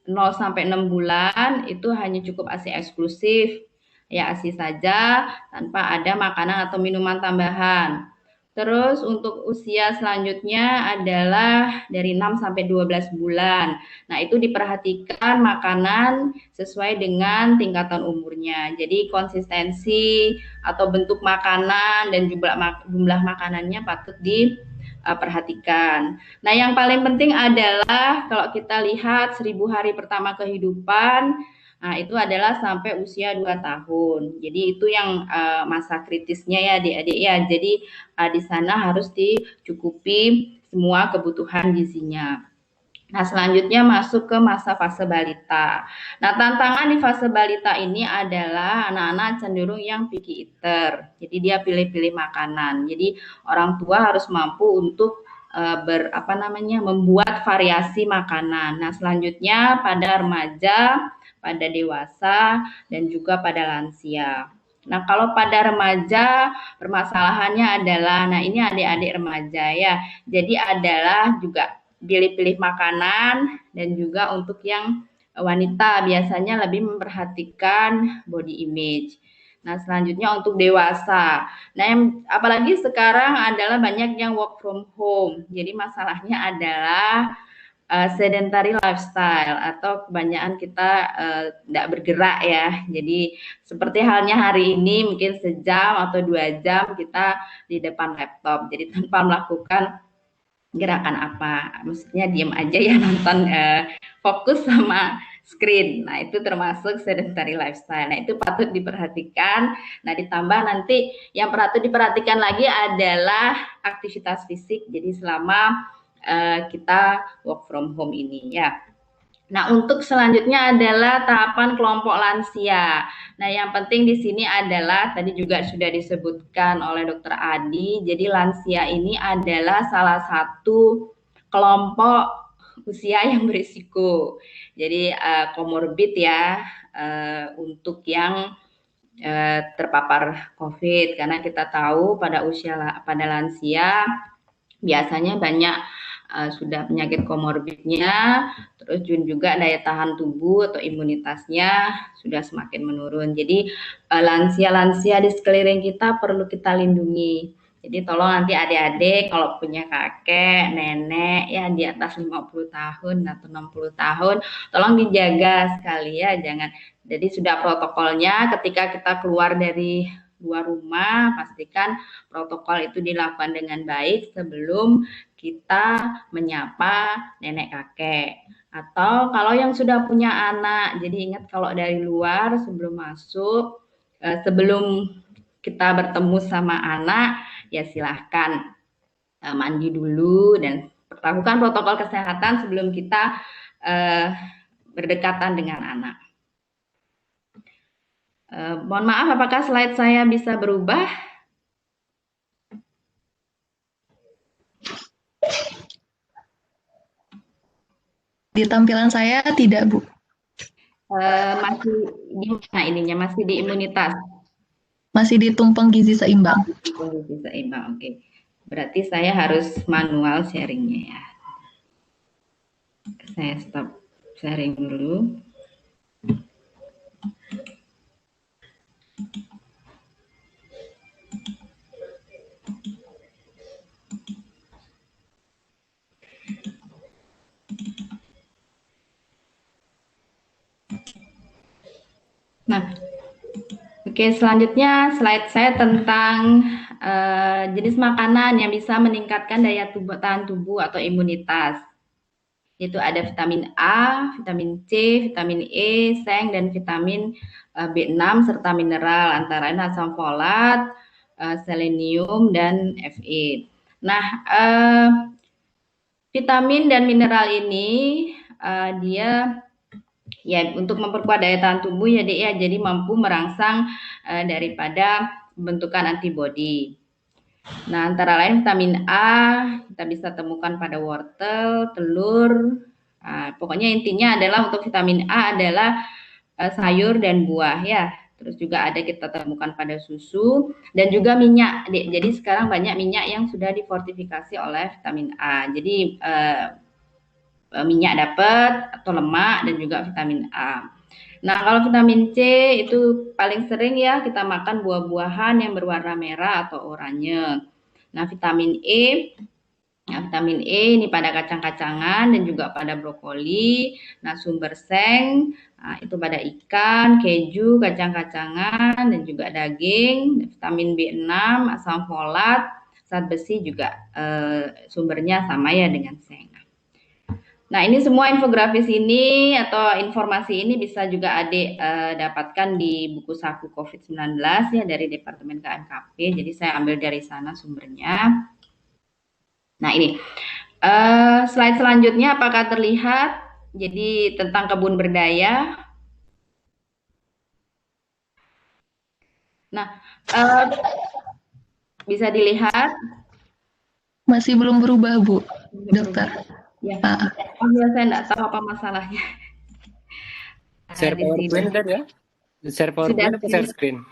0 sampai 6 bulan itu hanya cukup ASI eksklusif, ya ASI saja tanpa ada makanan atau minuman tambahan. Terus untuk usia selanjutnya adalah dari 6 sampai 12 bulan. Nah, itu diperhatikan makanan sesuai dengan tingkatan umurnya. Jadi konsistensi atau bentuk makanan dan jumlah makanannya patut diperhatikan. Nah, yang paling penting adalah kalau kita lihat 1000 hari pertama kehidupan, nah itu adalah sampai usia 2 tahun. Jadi itu yang masa kritisnya ya adik-adik ya. Jadi di sana harus dicukupi semua kebutuhan gizinya. Nah, selanjutnya masuk ke masa fase balita. Nah, tantangan di fase balita ini adalah anak-anak cenderung yang picky eater. Jadi dia pilih-pilih makanan. Jadi orang tua harus mampu untuk membuat variasi makanan. Nah, selanjutnya pada remaja, pada dewasa, dan juga pada lansia. Nah, kalau pada remaja permasalahannya adalah, nah ini adik-adik remaja ya. Jadi adalah juga pilih-pilih makanan dan juga untuk yang wanita biasanya lebih memperhatikan body image. Nah, selanjutnya untuk dewasa. Nah, yang apalagi sekarang adalah banyak yang work from home. Jadi masalahnya adalah sedentary lifestyle atau kebanyakan kita tidak bergerak ya. Jadi seperti halnya hari ini mungkin sejam atau 2 jam kita di depan laptop. Jadi tanpa melakukan gerakan apa, maksudnya diam aja ya nonton, fokus sama screen. Nah, itu termasuk sedentary lifestyle. Nah, itu patut diperhatikan. Nah, ditambah nanti yang patut diperhatikan lagi adalah aktivitas fisik. Jadi selama kita work from home ini ya. Nah, untuk selanjutnya adalah tahapan kelompok lansia. Nah, yang penting di sini adalah tadi juga sudah disebutkan oleh Dr. Adi. Jadi lansia ini adalah salah satu kelompok usia yang berisiko. Jadi komorbid ya untuk yang terpapar COVID, karena kita tahu pada lansia biasanya banyak sudah penyakit komorbidnya, terus juga daya tahan tubuh atau imunitasnya sudah semakin menurun. Jadi lansia-lansia di sekeliling kita perlu kita lindungi. Jadi tolong nanti adik-adik kalau punya kakek, nenek ya di atas 50 tahun atau 60 tahun, tolong dijaga sekali ya, jangan. Jadi sudah protokolnya ketika kita keluar dari luar rumah, pastikan protokol itu dilakukan dengan baik sebelum kita menyapa nenek kakek. Atau kalau yang sudah punya anak, jadi ingat kalau dari luar sebelum masuk, sebelum kita bertemu sama anak, ya silahkan mandi dulu dan pertahukan protokol kesehatan sebelum kita berdekatan dengan anak. Mohon maaf, apakah slide saya bisa berubah? Di tampilan saya tidak, Bu. Masih di mana ininya? Masih di imunitas. Masih di tumpeng gizi seimbang. Gizi seimbang, oke. Berarti saya harus manual sharingnya ya. Saya stop sharing dulu. Nah, oke, selanjutnya slide saya tentang jenis makanan yang bisa meningkatkan daya tahan tubuh atau imunitas. Yaitu ada vitamin A, vitamin C, vitamin E, seng, dan vitamin B6 serta mineral antara lain asam folat, selenium, dan Fe. Nah, vitamin dan mineral ini dia ya untuk memperkuat daya tahan tubuh ya Dek ya, jadi mampu merangsang daripada pembentukan antibodi. Nah, antara lain vitamin A kita bisa temukan pada wortel, telur. Nah, pokoknya intinya adalah untuk vitamin A adalah sayur dan buah ya. Terus juga ada kita temukan pada susu dan juga minyak. Dek. Jadi sekarang banyak minyak yang sudah difortifikasi oleh vitamin A. Jadi minyak dapat atau lemak dan juga vitamin A. Nah, kalau vitamin C itu paling sering ya kita makan buah-buahan yang berwarna merah atau oranye. Nah, vitamin E ini pada kacang-kacangan dan juga pada brokoli. Nah, sumber seng itu pada ikan, keju, kacang-kacangan dan juga daging. Vitamin B6, asam folat, zat besi juga sumbernya sama ya dengan seng. Nah, ini semua infografis ini atau informasi ini bisa juga Adik dapatkan di buku saku COVID-19 ya dari Departemen KMKP. Jadi saya ambil dari sana sumbernya. Nah, ini slide selanjutnya apakah terlihat? Jadi tentang kebun berdaya. Nah, bisa dilihat. Masih belum berubah, Bu, Dokter. Ya, saya enggak tahu apa masalahnya. Share PowerPoint tadi ya? Share PowerPoint atau share screen?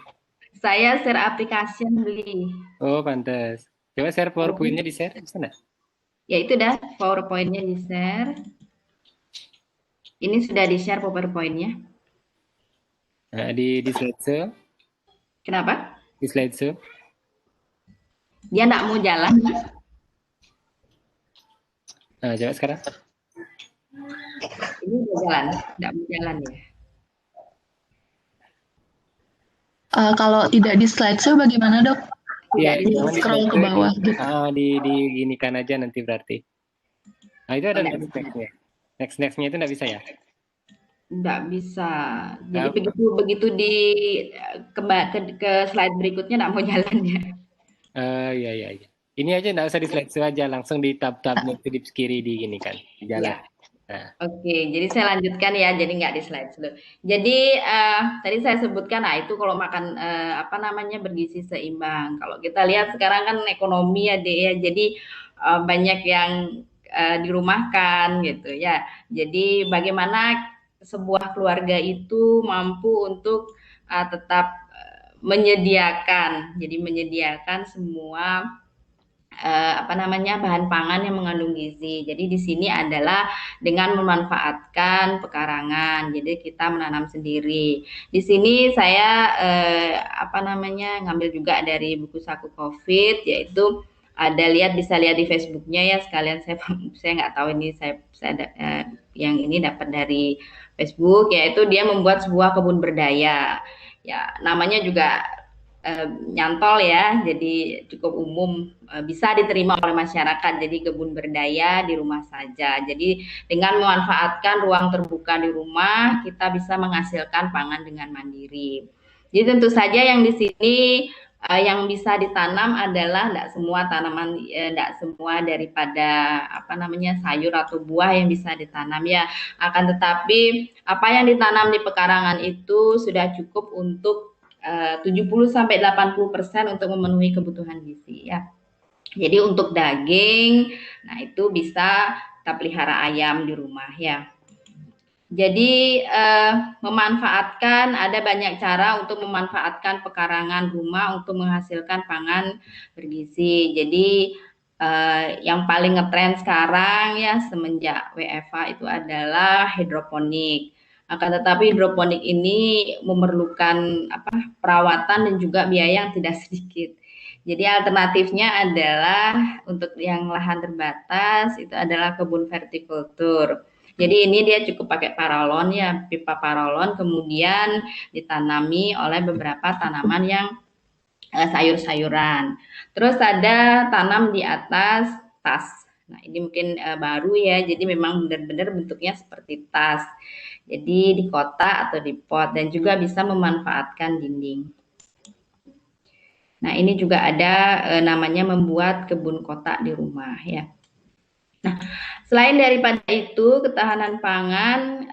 Saya share application beli. Oh, pantas. Coba share PowerPoint-nya di share, bisa enggak? Ya itu dah, PowerPoint-nya di share. Ini sudah di share PowerPoint-nya. Nah, di slideshow. Kenapa? Di slideshow. Dia enggak mau jalan. Nah, coba sekarang. Ini udah jalan, enggak mau jalan ya. Kalau tidak di slideshow bagaimana, Dok? Iya, scroll ke bawah. Gitu. Diginikan aja nanti berarti. Nah, itu ada next-nya. Next-nya itu enggak bisa ya? Enggak bisa. Jadi begitu di ke slide berikutnya enggak mau jalan ya. Iya. Ini aja enggak usah di slideshow aja, langsung di tab-tabnya itu di kiri di gini kan, di jalan. Ya. Nah. Oke, jadi saya lanjutkan ya, jadi nggak di slide dulu. Jadi tadi saya sebutkan, itu kalau makan bergizi seimbang. Kalau kita lihat sekarang kan ekonomi ya, jadi banyak yang dirumahkan gitu ya. Jadi bagaimana sebuah keluarga itu mampu untuk tetap menyediakan semua bahan pangan yang mengandung gizi. Jadi di sini adalah dengan memanfaatkan pekarangan. Jadi kita menanam sendiri. Di sini saya ngambil juga dari buku saku COVID, yaitu bisa lihat di Facebooknya ya sekalian. Saya nggak tahu ini saya yang ini dapat dari Facebook, yaitu dia membuat sebuah kebun berdaya. Ya namanya juga nyantol ya, jadi cukup umum, bisa diterima oleh masyarakat. Jadi kebun berdaya di rumah saja. Jadi dengan memanfaatkan ruang terbuka di rumah, kita bisa menghasilkan pangan dengan mandiri. Jadi tentu saja yang di sini yang bisa ditanam adalah tidak semua tanaman, tidak semua daripada sayur atau buah yang bisa ditanam ya. Akan tetapi apa yang ditanam di pekarangan itu sudah cukup untuk 70-80% untuk memenuhi kebutuhan gizi ya. Jadi untuk daging, nah itu bisa kita pelihara ayam di rumah ya. Jadi ada banyak cara untuk memanfaatkan pekarangan rumah untuk menghasilkan pangan bergizi. Jadi yang paling ngetren sekarang ya semenjak WFH itu adalah hidroponik. Akan tetapi hidroponik ini memerlukan perawatan dan juga biaya yang tidak sedikit. Jadi alternatifnya adalah untuk yang lahan terbatas itu adalah kebun vertikultur. Jadi ini dia cukup pakai paralon ya, pipa paralon, kemudian ditanami oleh beberapa tanaman yang sayur-sayuran. Terus ada tanam di atas tas. Nah ini mungkin baru ya, jadi memang benar-benar bentuknya seperti tas. Jadi di kotak atau di pot dan juga bisa memanfaatkan dinding. Nah ini juga ada namanya membuat kebun kotak di rumah ya. Nah, selain daripada itu, ketahanan pangan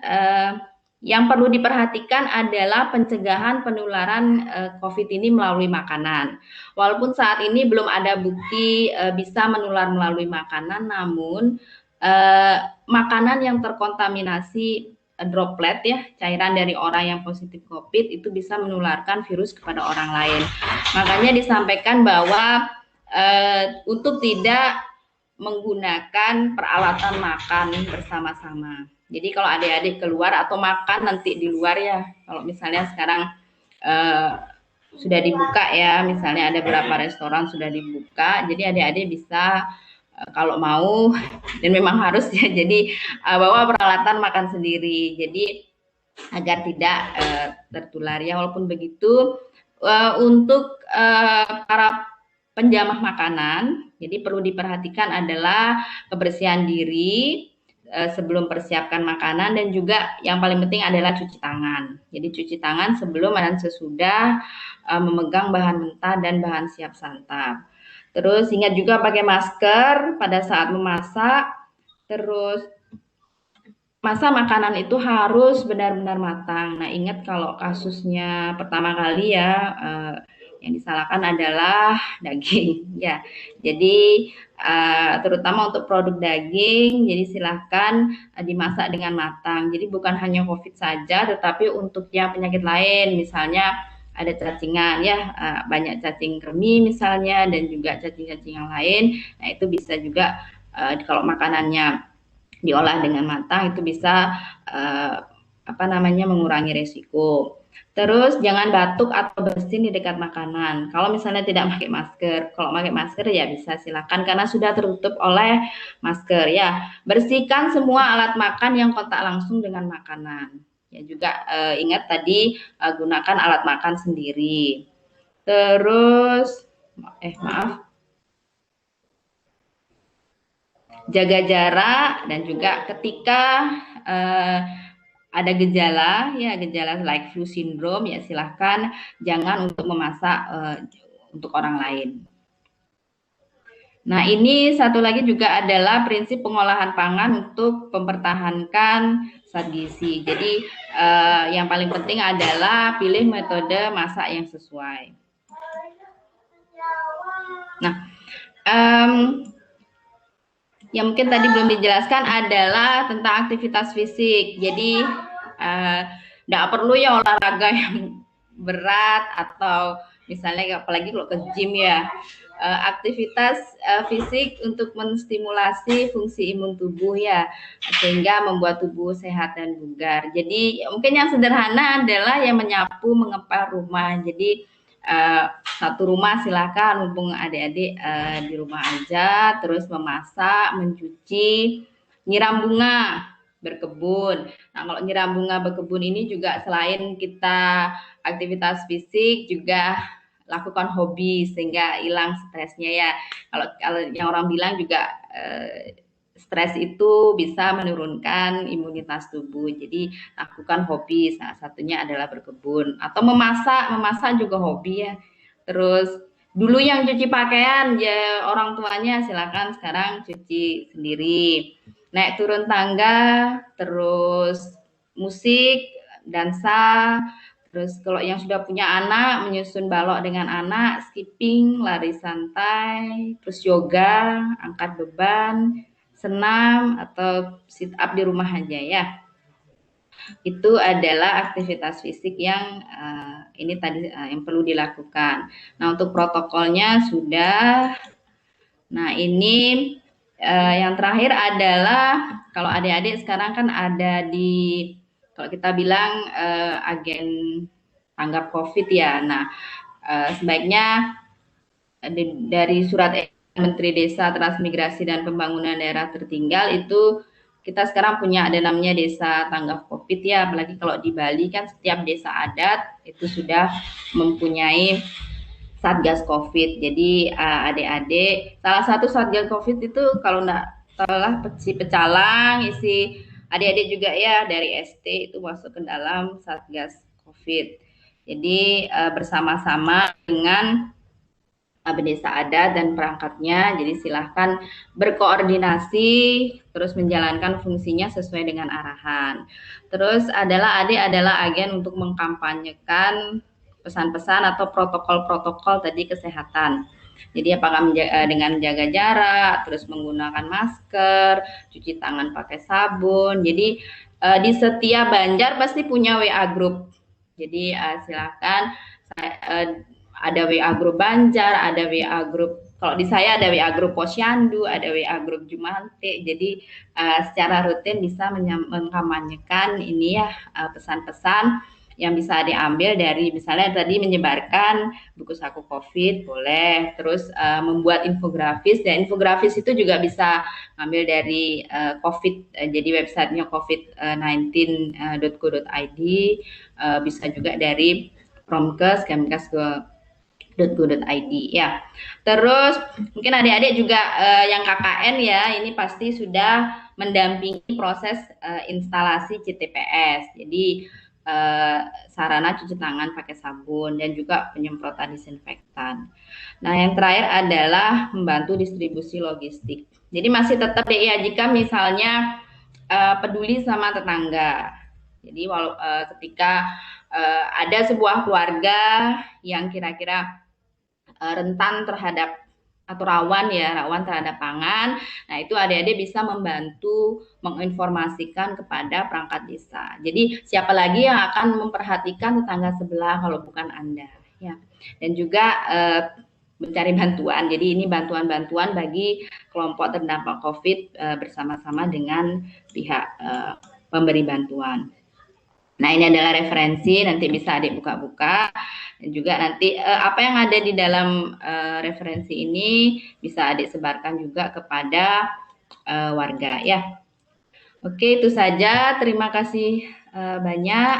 yang perlu diperhatikan adalah pencegahan penularan COVID ini melalui makanan. Walaupun saat ini belum ada bukti bisa menular melalui makanan, namun makanan yang terkontaminasi droplet ya, cairan dari orang yang positif COVID itu bisa menularkan virus kepada orang lain. Makanya disampaikan bahwa untuk tidak menggunakan peralatan makan bersama-sama. Jadi kalau adik-adik keluar atau makan nanti di luar ya, kalau misalnya sekarang sudah dibuka ya, misalnya ada beberapa restoran sudah dibuka, jadi adik-adik bisa kalau mau dan memang harus ya, jadi bawa peralatan makan sendiri. Jadi agar tidak tertular ya. Walaupun begitu untuk para penjamah makanan, jadi perlu diperhatikan adalah kebersihan diri sebelum persiapkan makanan dan juga yang paling penting adalah cuci tangan. Jadi cuci tangan sebelum dan sesudah memegang bahan mentah dan bahan siap santap. Terus ingat juga pakai masker pada saat memasak. Terus masak makanan itu harus benar-benar matang. Nah ingat kalau kasusnya pertama kali ya yang disalahkan adalah daging ya. Jadi terutama untuk produk daging, jadi silahkan dimasak dengan matang. Jadi bukan hanya COVID saja, tetapi untuk yang penyakit lain, misalnya ada cacingan ya, banyak cacing kremi misalnya, dan juga cacing-cacing yang lain. Nah itu bisa juga kalau makanannya diolah dengan matang itu bisa mengurangi resiko. Terus jangan batuk atau bersin di dekat makanan. Kalau misalnya tidak pakai masker, kalau pakai masker ya bisa silakan karena sudah tertutup oleh masker ya. Bersihkan semua alat makan yang kontak langsung dengan makanan. Ya juga ingat tadi gunakan alat makan sendiri. Terus jaga jarak dan juga ketika ada gejala like flu syndrome ya silahkan jangan untuk memasak untuk orang lain. Nah ini satu lagi juga adalah prinsip pengolahan pangan untuk mempertahankan zat gizi. Jadi yang paling penting adalah pilih metode masak yang sesuai. Nah yang mungkin tadi belum dijelaskan adalah tentang aktivitas fisik. Jadi tidak perlu ya olahraga yang berat atau misalnya apalagi kalau ke gym ya. Aktivitas fisik untuk menstimulasi fungsi imun tubuh ya, sehingga membuat tubuh sehat dan bugar. Jadi mungkin yang sederhana adalah yang menyapu, mengepel rumah. Jadi satu rumah silakan mumpung adik-adik di rumah aja, terus memasak, mencuci, nyiram bunga, berkebun. Nah kalau nyiram bunga berkebun ini juga selain kita aktivitas fisik juga lakukan hobi sehingga hilang stresnya ya. Kalau yang orang bilang juga stres itu bisa menurunkan imunitas tubuh. Jadi lakukan hobi, salah satunya adalah berkebun atau memasak juga hobi ya. Terus dulu yang cuci pakaian ya orang tuanya silakan, sekarang cuci sendiri. Naik turun tangga, terus musik, dansa, terus kalau yang sudah punya anak menyusun balok dengan anak, skipping, lari santai, terus yoga, angkat beban, senam atau sit up di rumah aja ya. Itu adalah aktivitas fisik yang ini tadi yang perlu dilakukan. Nah, untuk protokolnya sudah. Nah, ini yang terakhir adalah kalau adik-adik sekarang kan ada di kalau kita bilang agen tanggap COVID ya. Nah, sebaiknya dari surat Menteri Desa Transmigrasi dan Pembangunan Daerah Tertinggal itu kita sekarang punya ada namanya desa tanggap COVID ya, apalagi kalau di Bali kan setiap desa adat itu sudah mempunyai Satgas COVID. Jadi adik-adik, salah satu Satgas COVID itu kalau enggak salah si Pecalang, isi adik-adik juga ya dari ST itu masuk ke dalam Satgas COVID. Jadi bersama-sama dengan desa adat dan perangkatnya, jadi silahkan berkoordinasi terus menjalankan fungsinya sesuai dengan arahan. Terus adalah agen untuk mengkampanyekan pesan-pesan atau protokol-protokol tadi kesehatan. Jadi apakah dengan menjaga jarak, terus menggunakan masker, cuci tangan pakai sabun. Jadi di setiap Banjar pasti punya WA group. Jadi silahkan ada WA grup Banjar, ada WA grup kalau di saya ada WA grup Posyandu, ada WA grup Jumante. Jadi secara rutin bisa mengkampanyekan ini ya pesan-pesan yang bisa diambil dari misalnya tadi menyebarkan buku saku COVID boleh, terus membuat infografis dan infografis itu juga bisa ngambil dari COVID, jadi websitenya covid19.go.id, bisa juga dari Promkes, Kemkes.go.id ya. Terus mungkin adik-adik juga yang KKN ya, ini pasti sudah mendampingi proses instalasi CTPS. Jadi sarana cuci tangan pakai sabun dan juga penyemprotan disinfektan. Nah, yang terakhir adalah membantu distribusi logistik. Jadi masih tetap ya jika misalnya peduli sama tetangga. Jadi ketika ada sebuah keluarga yang kira-kira rentan terhadap atau rawan terhadap pangan. Nah, itu adik-adik bisa membantu menginformasikan kepada perangkat desa. Jadi siapa lagi yang akan memperhatikan tetangga sebelah kalau bukan Anda ya. Dan juga mencari bantuan. Jadi ini bantuan-bantuan bagi kelompok terdampak COVID bersama-sama dengan pihak pemberi bantuan. Nah, ini adalah referensi, nanti bisa adik buka-buka. Dan juga nanti apa yang ada di dalam referensi ini bisa adik sebarkan juga kepada warga ya. Oke, itu saja. Terima kasih banyak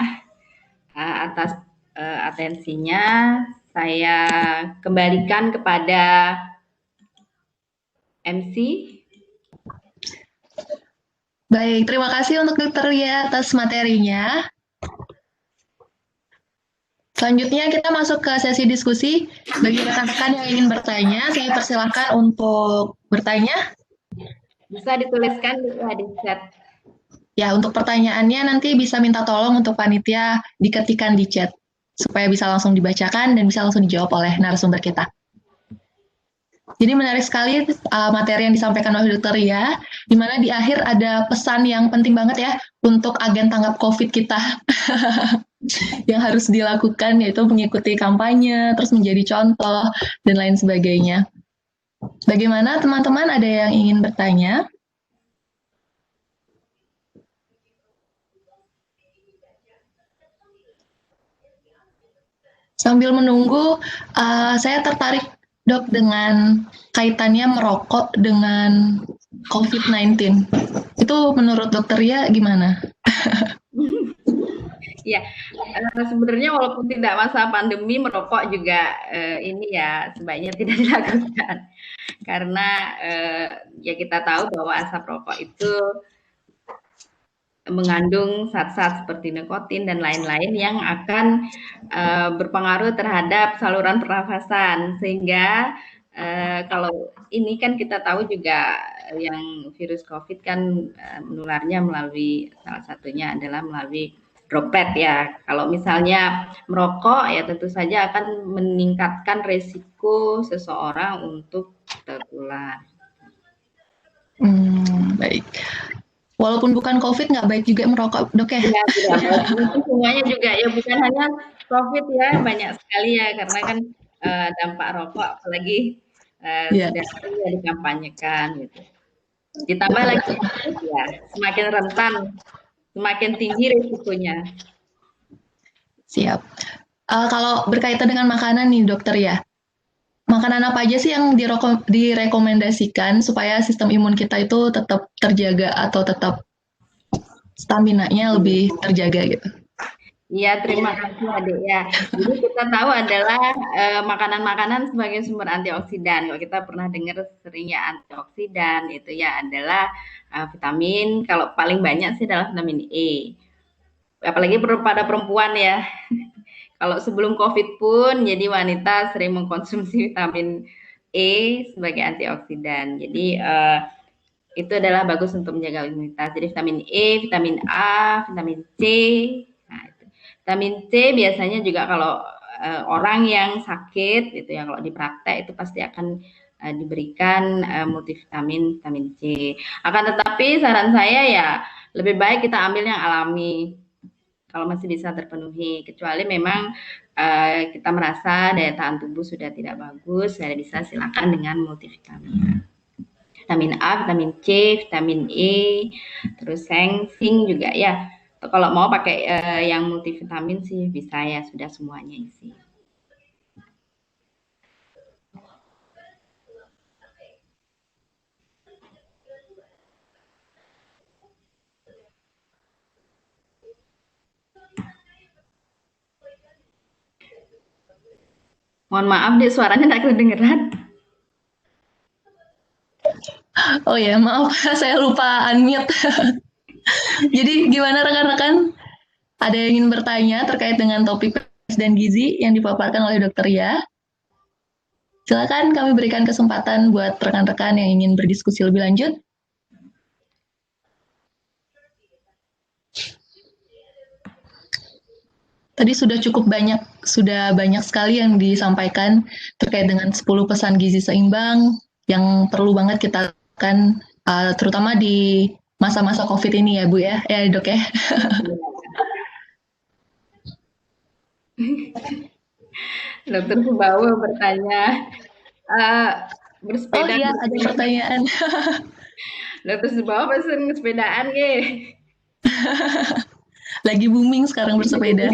atas atensinya. Saya kembalikan kepada MC. Baik, terima kasih untuk Dr. Lia atas materinya. Selanjutnya kita masuk ke sesi diskusi. Bagi rekan-rekan yang ingin bertanya, saya persilahkan untuk bertanya. Bisa dituliskan di chat. Ya, untuk pertanyaannya nanti bisa minta tolong untuk panitia diketikkan di chat, supaya bisa langsung dibacakan dan bisa langsung dijawab oleh narasumber kita. Jadi menarik sekali materi yang disampaikan oleh Dr. Ria, di mana di akhir ada pesan yang penting banget ya untuk agen tanggap COVID kita yang harus dilakukan, yaitu mengikuti kampanye, terus menjadi contoh, dan lain sebagainya. Bagaimana teman-teman, ada yang ingin bertanya? Sambil menunggu, saya tertarik Dok, dengan kaitannya merokok dengan COVID-19. Itu menurut Dokter Ria gimana? Ya, sebenarnya walaupun tidak masa pandemi, merokok juga ini ya sebaiknya tidak dilakukan. Karena ya kita tahu bahwa asap rokok itu mengandung zat-zat seperti nikotin dan lain-lain yang akan berpengaruh terhadap saluran pernafasan, sehingga kalau ini kan kita tahu juga yang virus COVID kan menularnya melalui, salah satunya adalah melalui droplet ya. Kalau misalnya merokok ya tentu saja akan meningkatkan resiko seseorang untuk tertular. Baik. Walaupun bukan COVID, nggak baik juga merokok, Dok ya? Iya, tidak baik. Mungkin semuanya juga ya, bukan hanya COVID ya, banyak sekali ya, karena kan dampak rokok apalagi sudah sering ya dikampanyekan gitu. Ditambah lagi ya, semakin rentan, semakin tinggi risikonya. Siap. Kalau berkaitan dengan makanan nih, Dokter ya, makanan apa aja sih yang direkomendasikan supaya sistem imun kita itu tetap terjaga atau tetap stamina-nya lebih terjaga gitu? Iya, terima kasih Adik ya. Jadi kita tahu adalah makanan-makanan sebagai sumber antioksidan. Kalau kita pernah dengar seringnya antioksidan itu ya adalah vitamin. Kalau paling banyak sih adalah vitamin E. Apalagi pada perempuan ya. Kalau sebelum COVID pun, jadi wanita sering mengkonsumsi vitamin E sebagai antioksidan. Jadi itu adalah bagus untuk menjaga imunitas. Jadi vitamin E, vitamin A, vitamin C. Nah, itu. Vitamin C biasanya juga kalau orang yang sakit, itu ya kalau di praktek itu pasti akan diberikan multivitamin, vitamin C. Akan tetapi saran saya ya lebih baik kita ambil yang alami kalau masih bisa terpenuhi, kecuali memang kita merasa daya tahan tubuh sudah tidak bagus, saya bisa silakan dengan multivitamin. Vitamin A, vitamin C, vitamin E, terus zinc juga ya. Kalau mau pakai yang multivitamin sih bisa ya, sudah semuanya isi. Mohon maaf deh, suaranya nggak kedengeran. Oh ya, maaf, saya lupa unmute. Jadi gimana rekan-rekan? Ada yang ingin bertanya terkait dengan topik dan gizi yang dipaparkan oleh Dokter Ya? Silakan kami berikan kesempatan buat rekan-rekan yang ingin berdiskusi lebih lanjut. Tadi sudah cukup banyak, sekali yang disampaikan terkait dengan 10 pesan gizi seimbang yang perlu banget kita lakukan, terutama di masa-masa COVID ini ya Bu ya, Dok ya. Dokter Subawa bertanya, bersepeda. Oh iya, ada pertanyaan. Dokter Subawa pesen sepedaan ke? Lagi booming sekarang bersepeda.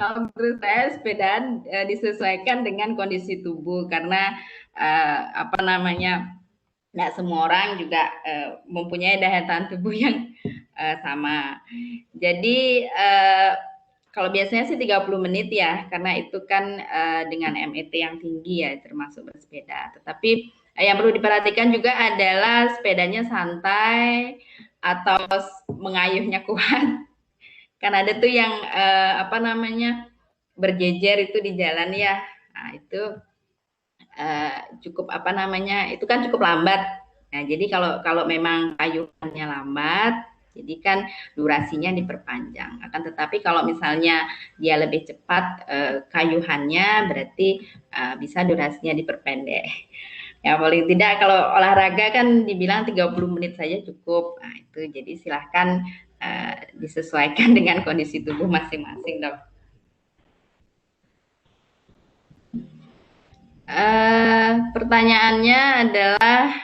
Kalau menurut saya sepedaan disesuaikan dengan kondisi tubuh, karena nggak semua orang juga mempunyai daya tahan tubuh yang sama. Jadi kalau biasanya sih 30 menit ya, karena itu kan dengan MET yang tinggi ya, termasuk bersepeda. Tetapi yang perlu diperhatikan juga adalah sepedanya santai atau mengayuhnya kuat. Kan ada tuh yang berjejer itu di jalan ya. Nah, itu cukup itu kan cukup lambat. Nah, jadi kalau memang kayuhannya lambat, jadi kan durasinya diperpanjang. Akan tetapi kalau misalnya dia lebih cepat kayuhannya, berarti bisa durasinya diperpendek. Ya paling tidak kalau olahraga kan dibilang 30 menit saja cukup. Nah, itu jadi silahkan disesuaikan dengan kondisi tubuh masing-masing, Dok. Pertanyaannya adalah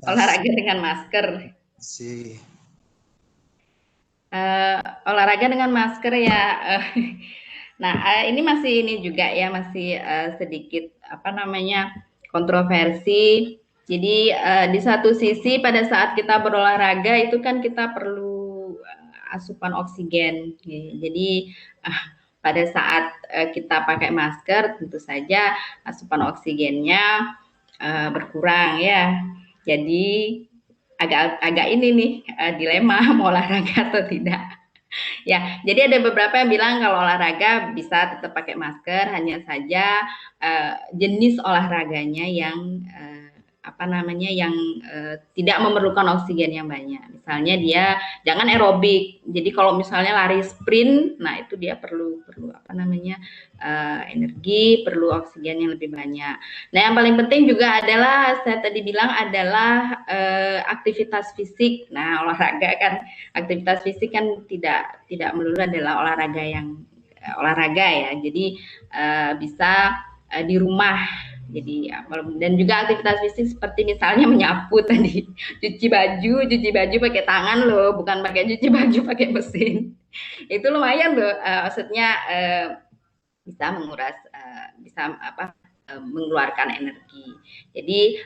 olahraga dengan masker. Olahraga dengan masker ya. Nah, ini masih juga ya, masih sedikit kontroversi. Jadi di satu sisi pada saat kita berolahraga itu kan kita perlu asupan oksigen. Jadi pada saat kita pakai masker tentu saja asupan oksigennya berkurang ya. Jadi agak ini nih dilema mau olahraga atau tidak. Ya, jadi ada beberapa yang bilang kalau olahraga bisa tetap pakai masker, hanya saja jenis olahraganya yang tidak memerlukan oksigen yang banyak. Misalnya dia jangan aerobik. Jadi kalau misalnya lari sprint, nah itu dia perlu energi, perlu oksigen yang lebih banyak. Nah, yang paling penting juga adalah saya tadi bilang adalah aktivitas fisik. Nah, olahraga kan aktivitas fisik kan tidak melulu adalah olahraga ya. Jadi bisa di rumah. Jadi dan juga aktivitas fisik seperti misalnya menyapu tadi, cuci baju pakai tangan loh, bukan pakai cuci baju pakai mesin. Itu lumayan loh, maksudnya bisa menguras, mengeluarkan energi. Jadi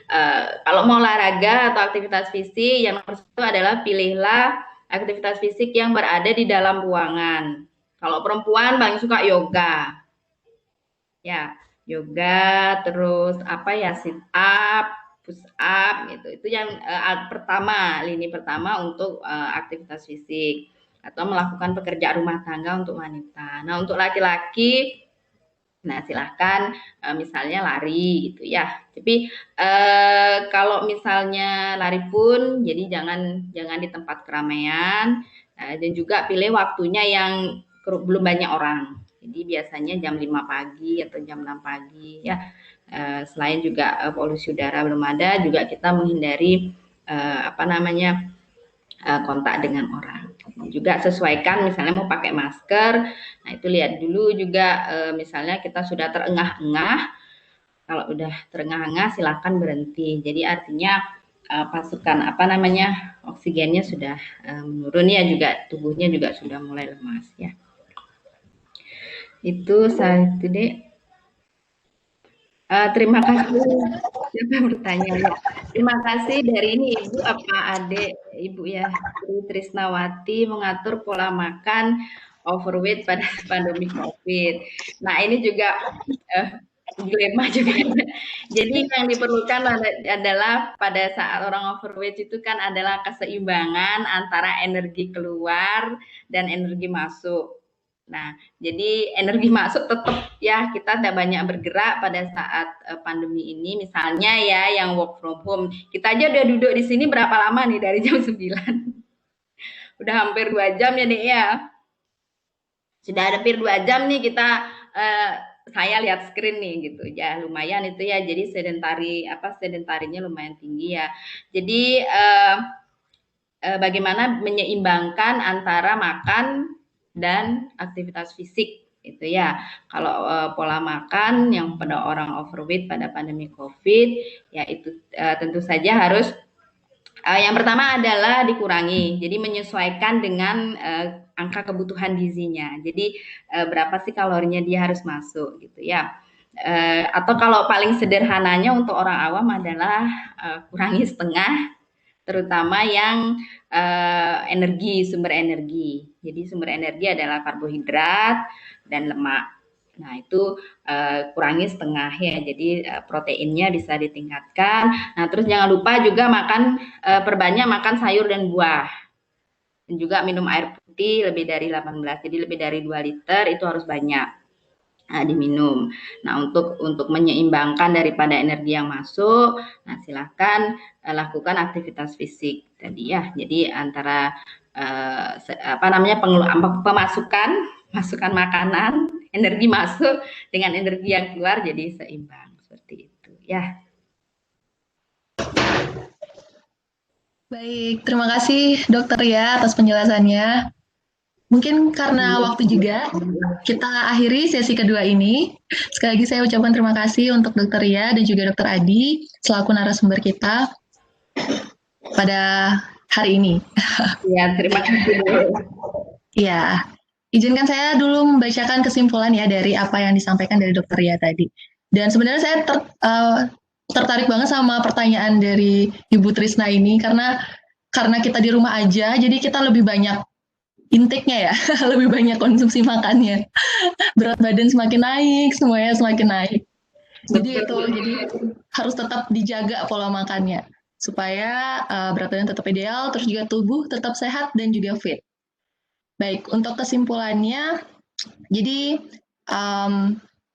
kalau mau olahraga atau aktivitas fisik, yang nomor satu adalah pilihlah aktivitas fisik yang berada di dalam ruangan. Kalau perempuan paling suka yoga, ya. Yoga, terus sit up, push up gitu. Itu yang lini pertama untuk aktivitas fisik atau melakukan pekerjaan rumah tangga untuk wanita. Nah, untuk laki-laki silahkan misalnya lari gitu ya. Tapi kalau misalnya lari pun jadi jangan di tempat keramaian dan juga pilih waktunya yang belum banyak orang. Jadi biasanya jam 5 pagi atau jam 6 pagi ya. Selain juga polusi udara belum ada, juga kita menghindari kontak dengan orang. Juga sesuaikan misalnya mau pakai masker. Nah, itu lihat dulu juga misalnya kita sudah terengah-engah. Kalau udah terengah-engah silakan berhenti. Jadi artinya pasukan oksigennya sudah menurun ya, juga tubuhnya juga sudah mulai lemas ya. Itu saya deh. Terima kasih. Siapa bertanya ya? Terima kasih dari ini Ibu adik Ibu ya, Trisnawati, mengatur pola makan overweight pada pandemi COVID. Nah, ini juga dilema juga. Jadi yang diperlukan adalah pada saat orang overweight itu kan adalah keseimbangan antara energi keluar dan energi masuk. Nah, jadi energi masuk tetap ya, kita tidak banyak bergerak pada saat pandemi ini. Misalnya ya yang work from home, kita aja udah duduk di sini berapa lama nih, dari jam 9. Udah hampir 2 jam ya Dek ya. Sudah hampir 2 jam nih kita saya lihat screen nih gitu ya, lumayan itu ya. Jadi sedentarinya lumayan tinggi ya. Jadi bagaimana menyeimbangkan antara makan dan aktivitas fisik itu ya. Kalau pola makan yang pada orang overweight pada pandemi COVID ya itu tentu saja harus yang pertama adalah dikurangi. Jadi menyesuaikan dengan angka kebutuhan gizinya. Jadi berapa sih kalorinya dia harus masuk gitu ya. Atau kalau paling sederhananya untuk orang awam adalah kurangi setengah, terutama yang sumber energi. Jadi sumber energi adalah karbohidrat dan lemak. Nah, itu kurangi setengah ya. Jadi proteinnya bisa ditingkatkan. Nah, terus jangan lupa juga perbanyak makan sayur dan buah. Dan juga minum air putih lebih dari 18. Jadi lebih dari 2 liter itu harus banyak diminum. Nah, untuk menyeimbangkan daripada energi yang masuk, nah silahkan lakukan aktivitas fisik tadi ya. Jadi antara pemasukan makanan, energi masuk dengan energi yang keluar jadi seimbang seperti itu ya. Baik, terima kasih Dokter ya atas penjelasannya. Mungkin karena waktu juga, kita akhiri sesi kedua ini. Sekali lagi saya ucapkan terima kasih untuk Dokter Ria dan juga Dokter Adi selaku narasumber kita pada hari ini. Ya, terima kasih. Ya, izinkan saya dulu membacakan kesimpulan ya dari apa yang disampaikan dari Dokter Ria tadi. Dan sebenarnya saya tertarik banget sama pertanyaan dari Ibu Trisna ini karena kita di rumah aja, jadi kita lebih banyak intake-nya ya, lebih banyak konsumsi makannya. Berat badan semakin naik, semuanya semakin naik. Jadi jadi harus tetap dijaga pola makannya. supaya berat badan tetap ideal, terus juga tubuh tetap sehat dan juga fit. Baik, untuk kesimpulannya, jadi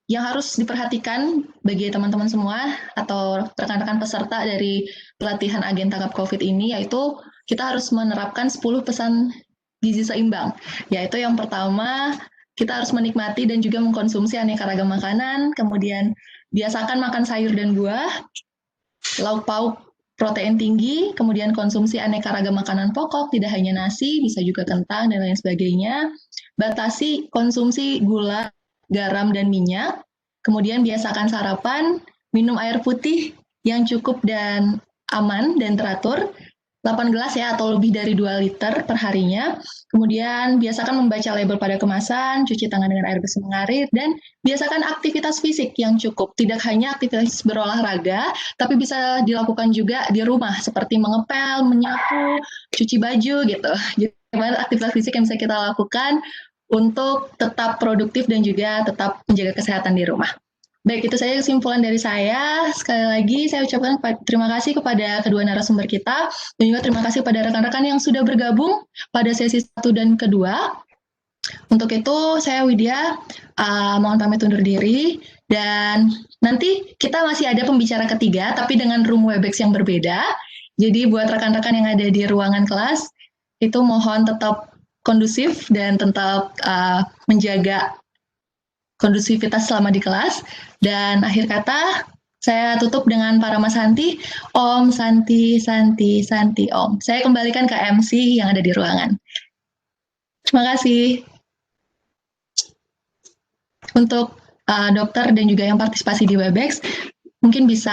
yang harus diperhatikan bagi teman-teman semua atau rekan-rekan peserta dari pelatihan agen tangkap COVID ini, yaitu kita harus menerapkan 10 pesan gizi seimbang, yaitu yang pertama, kita harus menikmati dan juga mengkonsumsi aneka ragam makanan, kemudian biasakan makan sayur dan buah, lauk pauk protein tinggi, kemudian konsumsi aneka ragam makanan pokok, tidak hanya nasi, bisa juga kentang dan lain sebagainya. Batasi konsumsi gula, garam, dan minyak. Kemudian biasakan sarapan, minum air putih yang cukup dan aman dan teratur. 8 gelas ya, atau lebih dari 2 liter per harinya. Kemudian biasakan membaca label pada kemasan, cuci tangan dengan air bersih mengalir, dan biasakan aktivitas fisik yang cukup. Tidak hanya aktivitas berolahraga, tapi bisa dilakukan juga di rumah, seperti mengepel, menyapu, cuci baju gitu. Jadi aktivitas fisik yang bisa kita lakukan untuk tetap produktif dan juga tetap menjaga kesehatan di rumah. Baik, itu saja kesimpulan dari saya. Sekali lagi saya ucapkan terima kasih kepada kedua narasumber kita, dan juga terima kasih kepada rekan-rekan yang sudah bergabung pada sesi 1 dan kedua. Untuk itu, saya Widya, mohon pamit undur diri, dan nanti kita masih ada pembicara ketiga, tapi dengan room Webex yang berbeda. Jadi buat rekan-rekan yang ada di ruangan kelas, itu mohon tetap kondusif dan tetap menjaga kondusivitas selama di kelas. Dan akhir kata, saya tutup dengan Parama Santi, Om Santi, Santi, Santi, Om. Saya kembalikan ke MC yang ada di ruangan. Terima kasih. Untuk dokter dan juga yang partisipasi di Webex, mungkin bisa